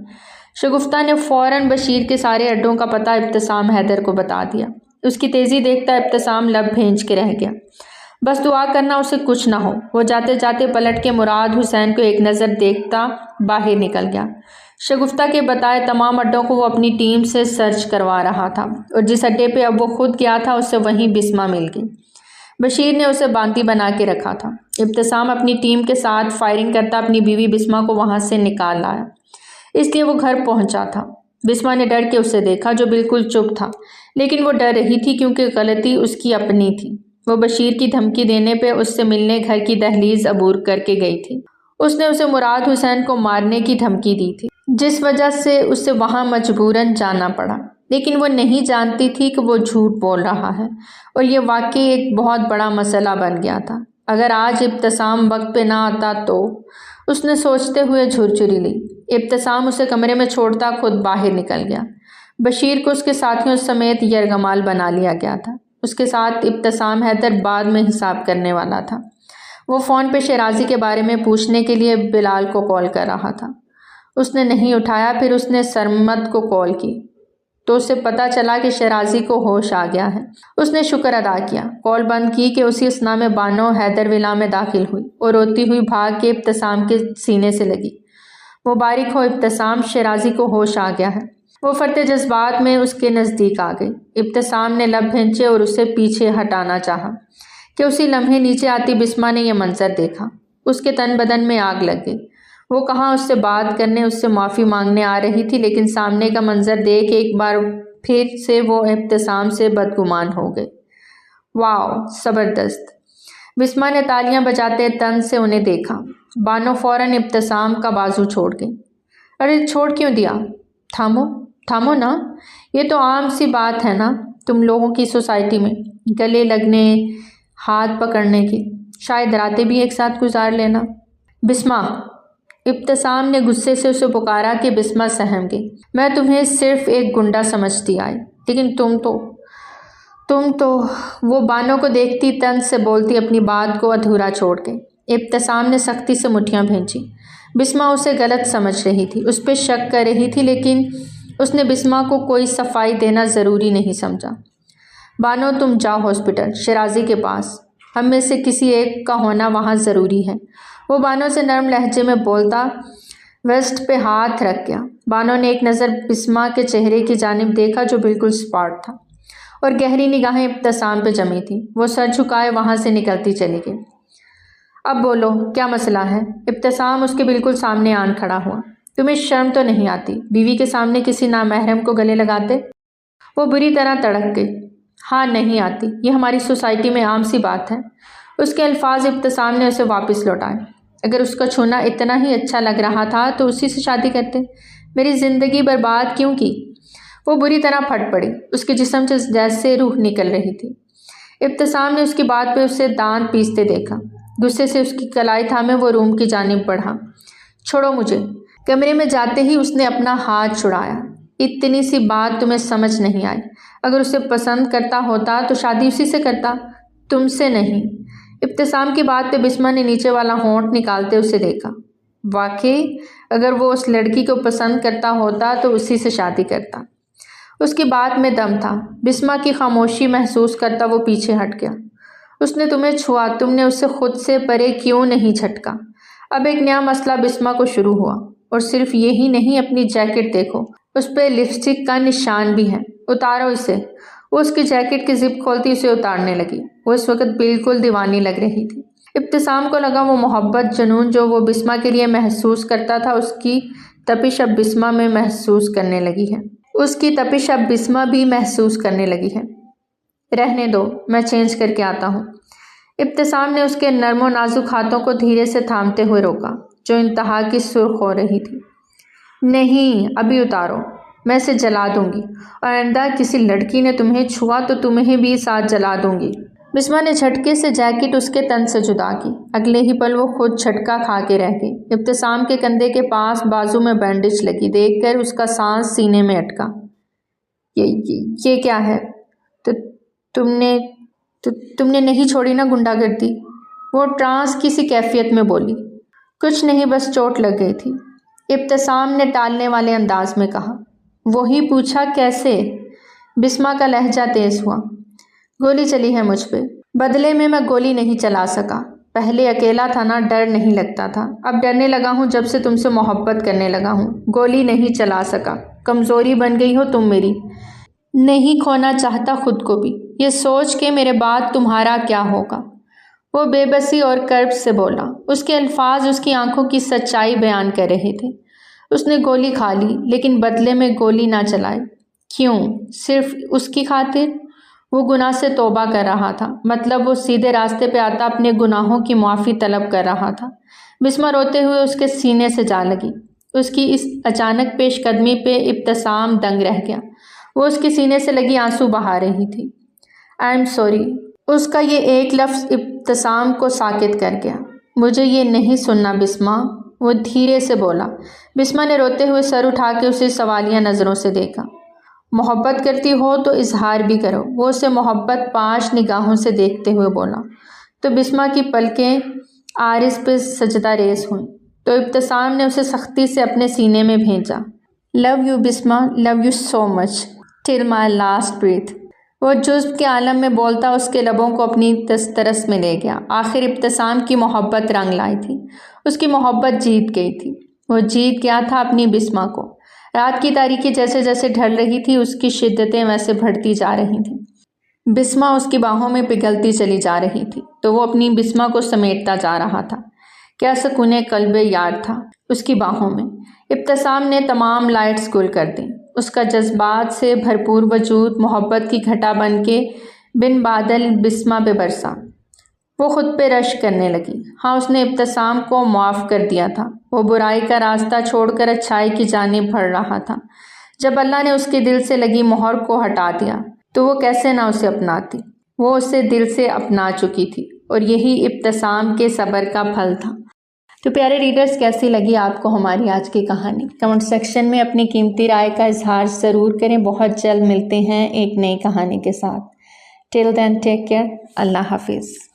[SPEAKER 1] شگفتہ نے فوراً بشیر کے سارے اڈوں کا پتہ ابتسام حیدر کو بتا دیا۔ اس کی تیزی دیکھتا ابتسام لب بھینچ کے رہ گیا۔ بس دعا کرنا اسے کچھ نہ ہو۔ وہ جاتے جاتے پلٹ کے مراد حسین کو ایک نظر دیکھتا باہر نکل گیا۔ شگفتہ کے بتائے تمام اڈوں کو وہ اپنی ٹیم سے سرچ کروا رہا تھا، اور جس اڈے پہ اب وہ خود گیا تھا اسے وہیں بسمہ مل گئی۔ بشیر نے اسے باندھی بنا کے رکھا تھا۔ ابتسام اپنی ٹیم کے ساتھ فائرنگ کرتا اپنی بیوی بسمہ کو وہاں سے نکال لایا، اس لیے وہ گھر پہنچا تھا۔ بسمہ نے ڈر کے اسے دیکھا جو بالکل چپ تھا، لیکن وہ ڈر رہی تھی کیونکہ غلطی اس کی اپنی تھی۔ وہ بشیر کی دھمکی دینے پہ اس سے ملنے گھر کی دہلیز عبور کر کے گئی تھی۔ اس نے اسے مراد حسین کو مارنے کی دھمکی دی تھی، جس وجہ سے اسے وہاں مجبوراً جانا پڑا، لیکن وہ نہیں جانتی تھی کہ وہ جھوٹ بول رہا ہے، اور یہ واقعی ایک بہت بڑا مسئلہ بن گیا تھا۔ اگر آج ابتسام وقت پہ نہ آتا تو، اس نے سوچتے ہوئے جھرجھری لی۔ ابتسام اسے کمرے میں چھوڑتا خود باہر نکل گیا۔ بشیر کو اس کے ساتھیوں سمیت یرغمال بنا لیا گیا تھا۔ اس کے ساتھ ابتسام حیدر بعد میں حساب کرنے والا تھا۔ وہ فون پہ شیرازی کے بارے میں پوچھنے کے لیے بلال کو کال کر رہا تھا۔ اس نے نہیں اٹھایا۔ پھر اس نے سرمد کو کال کی تو اسے پتہ چلا کہ شیرازی کو ہوش آ گیا ہے۔ اس نے شکر ادا کیا، کال بند کی کہ اسی اثنا میں بانو حیدر ولا میں داخل ہوئی اور روتی ہوئی بھاگ کے ابتسام کے سینے سے لگی۔ مبارک ہو ابتسام، شیرازی کو ہوش آ گیا ہے۔ وہ فرتے جذبات میں اس کے نزدیک آ گئی۔ ابتسام نے لب بھینچے اور اسے پیچھے ہٹانا چاہا کہ اسی لمحے نیچے آتی بسمہ نے یہ منظر دیکھا۔ اس کے تن بدن میں آگ لگ گئی۔ وہ کہاں اس سے بات کرنے، اس سے معافی مانگنے آ رہی تھی، لیکن سامنے کا منظر دیکھ ایک بار پھر سے وہ ابتسام سے بدگمان ہو گئی۔ واو، زبردست! بسمہ نے تالیاں بجاتے طنز سے انہیں دیکھا۔ بانو فوراً ابتسام کا بازو چھوڑ گئی۔ ارے چھوڑ کیوں دیا؟ تھامو نا، یہ تو عام سی بات ہے نا تم لوگوں کی سوسائٹی میں، گلے لگنے، ہاتھ پکڑنے کی، شاید راتیں بھی ایک ساتھ گزار لینا۔ بسمہ! ابتسام نے غصے سے اسے پکارا کہ بسمہ سہم گئی۔ میں تمہیں صرف ایک گنڈا سمجھتی آئی، لیکن تم تو وہ بانو کو دیکھتی طنز سے بولتی اپنی بات کو ادھورا چھوڑ گئی۔ ابتسام نے سختی سے مٹھیاں بھینچی۔ بسمہ اسے غلط سمجھ رہی تھی، اس پہ شک کر رہی تھی، لیکن اس نے بسمہ کو کوئی صفائی دینا ضروری نہیں سمجھا۔ بانو تم جاؤ ہاسپٹل، شیرازی کے پاس، ہم میں سے کسی ایک کا ہونا وہاں ضروری ہے۔ وہ بانو سے نرم لہجے میں بولتا ویسٹ پہ ہاتھ رکھ گیا۔ بانو نے ایک نظر بسمہ کے چہرے کی جانب دیکھا جو بالکل سپاٹ تھا، اور گہری نگاہیں ابتسام پہ جمی تھیں۔ وہ سر جھکائے وہاں سے نکلتی چلی گئی۔ اب بولو کیا مسئلہ ہے؟ ابتسام اس کے بالکل سامنے آن کھڑا ہوا۔ تمہیں شرم تو نہیں آتی بیوی کے سامنے کسی نامحرم کو گلے لگاتے؟ وہ بری طرح تڑک گئی۔ ہاں نہیں آتی، یہ ہماری سوسائٹی میں عام سی بات ہے۔ اس کے الفاظ ابتسام نے اسے واپس لوٹائے۔ اگر اس کا چھونا اتنا ہی اچھا لگ رہا تھا تو اسی سے شادی کرتے، میری زندگی برباد کیوں کی؟ وہ بری طرح پھٹ پڑی، اس کے جسم سے جیسے روح نکل رہی تھی۔ ابتسام نے اس کی بات پہ اسے دانت پیستے دیکھا۔ غصے سے اس کی کلائی تھامے وہ روم کی جانب بڑھا۔ چھوڑو مجھے۔ کمرے میں جاتے ہی اس نے اپنا ہاتھ چھڑایا۔ اتنی سی بات تمہیں سمجھ نہیں آئی؟ اگر اسے پسند کرتا ہوتا تو شادی اسی سے کرتا، تم سے نہیں۔ ابتسام کی بات پہ بسمہ نے نیچے والا ہونٹ نکالتے اسے دیکھا۔ واقعی اگر وہ اس لڑکی کو پسند کرتا ہوتا تو اسی سے شادی کرتا۔ اس کی بات میں دم تھا۔ بسمہ کی خاموشی محسوس کرتا وہ پیچھے ہٹ گیا۔ اس نے تمہیں چھوا، تم نے اسے خود سے پرے کیوں نہیں جھٹکا؟ اب ایک نیا مسئلہ بسمہ کو شروع ہوا۔ اور صرف یہی نہیں، اپنی جیکٹ دیکھو، اس پہ لپسٹک کا نشان بھی ہے، اتارو اسے۔ وہ اس کی جیکٹ کی زپ کھولتی اسے اتارنے لگی۔ وہ اس وقت بالکل دیوانی لگ رہی تھی۔ ابتسام کو لگا وہ محبت، جنون جو وہ بسمہ کے لیے محسوس کرتا تھا، اس کی تپش اب بسمہ میں محسوس کرنے لگی ہے۔ اس کی تپش اب بسمہ بھی محسوس کرنے لگی ہے۔ رہنے دو، میں چینج کر کے آتا ہوں۔ ابتسام نے اس کے نرم و نازک ہاتھوں کو دھیرے سے تھامتے ہوئے روکا، جو انتہا کی سرخ ہو رہی تھی۔ نہیں، ابھی اتارو، میں اسے جلا دوں گی، اور آئندہ کسی لڑکی نے تمہیں چھوا تو تمہیں بھی ساتھ جلا دوں گی۔ بسمہ نے جھٹکے سے جیکٹ اس کے تن سے جدا کی۔ اگلے ہی پل وہ خود جھٹکا کھا کے رہ گئی۔ ابتسام کے کندھے کے پاس بازو میں بینڈیج لگی دیکھ کر اس کا سانس سینے میں اٹکا۔ یہ کیا ہے؟ تم نے نہیں چھوڑی نا گنڈا گردی؟ وہ ٹرانس کی سی کیفیت میں بولی۔ کچھ نہیں، بس چوٹ لگ گئی تھی، ابتسام نے ٹالنے والے انداز میں کہا۔ وہی پوچھا کیسے؟ بسمہ کا لہجہ تیز ہوا۔ گولی چلی ہے مجھ پہ، بدلے میں گولی نہیں چلا سکا۔ پہلے اکیلا تھا نا، ڈر نہیں لگتا تھا، اب ڈرنے لگا ہوں جب سے تم سے محبت کرنے لگا ہوں۔ گولی نہیں چلا سکا، کمزوری بن گئی ہو تم میری۔ نہیں کھونا چاہتا خود کو بھی، یہ سوچ کے میرے بعد تمہارا کیا ہوگا۔ وہ بے بسی اور کرب سے بولا۔ اس کے الفاظ اس کی آنکھوں کی سچائی بیان کر رہے تھے۔ اس نے گولی کھا لی، لیکن بدلے میں گولی نہ چلائی۔ کیوں؟ صرف اس کی خاطر؟ وہ گناہ سے توبہ کر رہا تھا، مطلب وہ سیدھے راستے پہ آتا اپنے گناہوں کی معافی طلب کر رہا تھا۔ بسمہ روتے ہوئے اس کے سینے سے جا لگی۔ اس کی اس اچانک پیش قدمی پہ ابتسام دنگ رہ گیا۔ وہ اس کے سینے سے لگی آنسو بہا رہی تھی۔ I am sorry. اس کا یہ ایک لفظ ابتسام کو ساکت کر گیا۔ مجھے یہ نہیں سننا بسمہ، وہ دھیرے سے بولا۔ بسمہ نے روتے ہوئے سر اٹھا کے اسے سوالیہ نظروں سے دیکھا۔ محبت کرتی ہو تو اظہار بھی کرو۔ وہ اسے محبت 5 نگاہوں سے دیکھتے ہوئے بولا تو بسمہ کی پلکیں عارض پہ سجدہ ریز ہوئیں تو ابتسام نے اسے سختی سے اپنے سینے میں بھیجا۔ Love you Bisma, love you so much till my last breath. وہ جذب کے عالم میں بولتا اس کے لبوں کو اپنی دسترس میں لے گیا۔ آخر ابتسام کی محبت رنگ لائی تھی، اس کی محبت جیت گئی تھی۔ وہ جیت گیا تھا اپنی بسمہ کو۔ رات کی تاریکی جیسے جیسے ڈھل رہی تھی اس کی شدتیں ویسے بڑھتی جا رہی تھیں۔ بسمہ اس کی باہوں میں پگھلتی چلی جا رہی تھی تو وہ اپنی بسمہ کو سمیٹتا جا رہا تھا۔ کیا سکون قلب یار تھا اس کی باہوں میں۔ ابتسام نے تمام لائٹس گل کر دیں۔ اس کا جذبات سے بھرپور وجود محبت کی گھٹا بن کے بن بادل بسمہ پہ برسا۔ وہ خود پہ رشک کرنے لگی۔ ہاں، اس نے ابتسام کو معاف کر دیا تھا۔ وہ برائی کا راستہ چھوڑ کر اچھائی کی جانب بڑھ رہا تھا۔ جب اللہ نے اس کے دل سے لگی مہر کو ہٹا دیا تو وہ کیسے نہ اسے اپناتی۔ وہ اسے دل سے اپنا چکی تھی اور یہی ابتسام کے صبر کا پھل تھا۔ تو پیارے ریڈرز، کیسی لگی آپ کو ہماری آج کی کہانی؟ کمنٹ سیکشن میں اپنی قیمتی رائے کا اظہار ضرور کریں۔ بہت جلد ملتے ہیں ایک نئی کہانی کے ساتھ۔ ٹل دین ٹیک کیئر۔ اللہ حافظ۔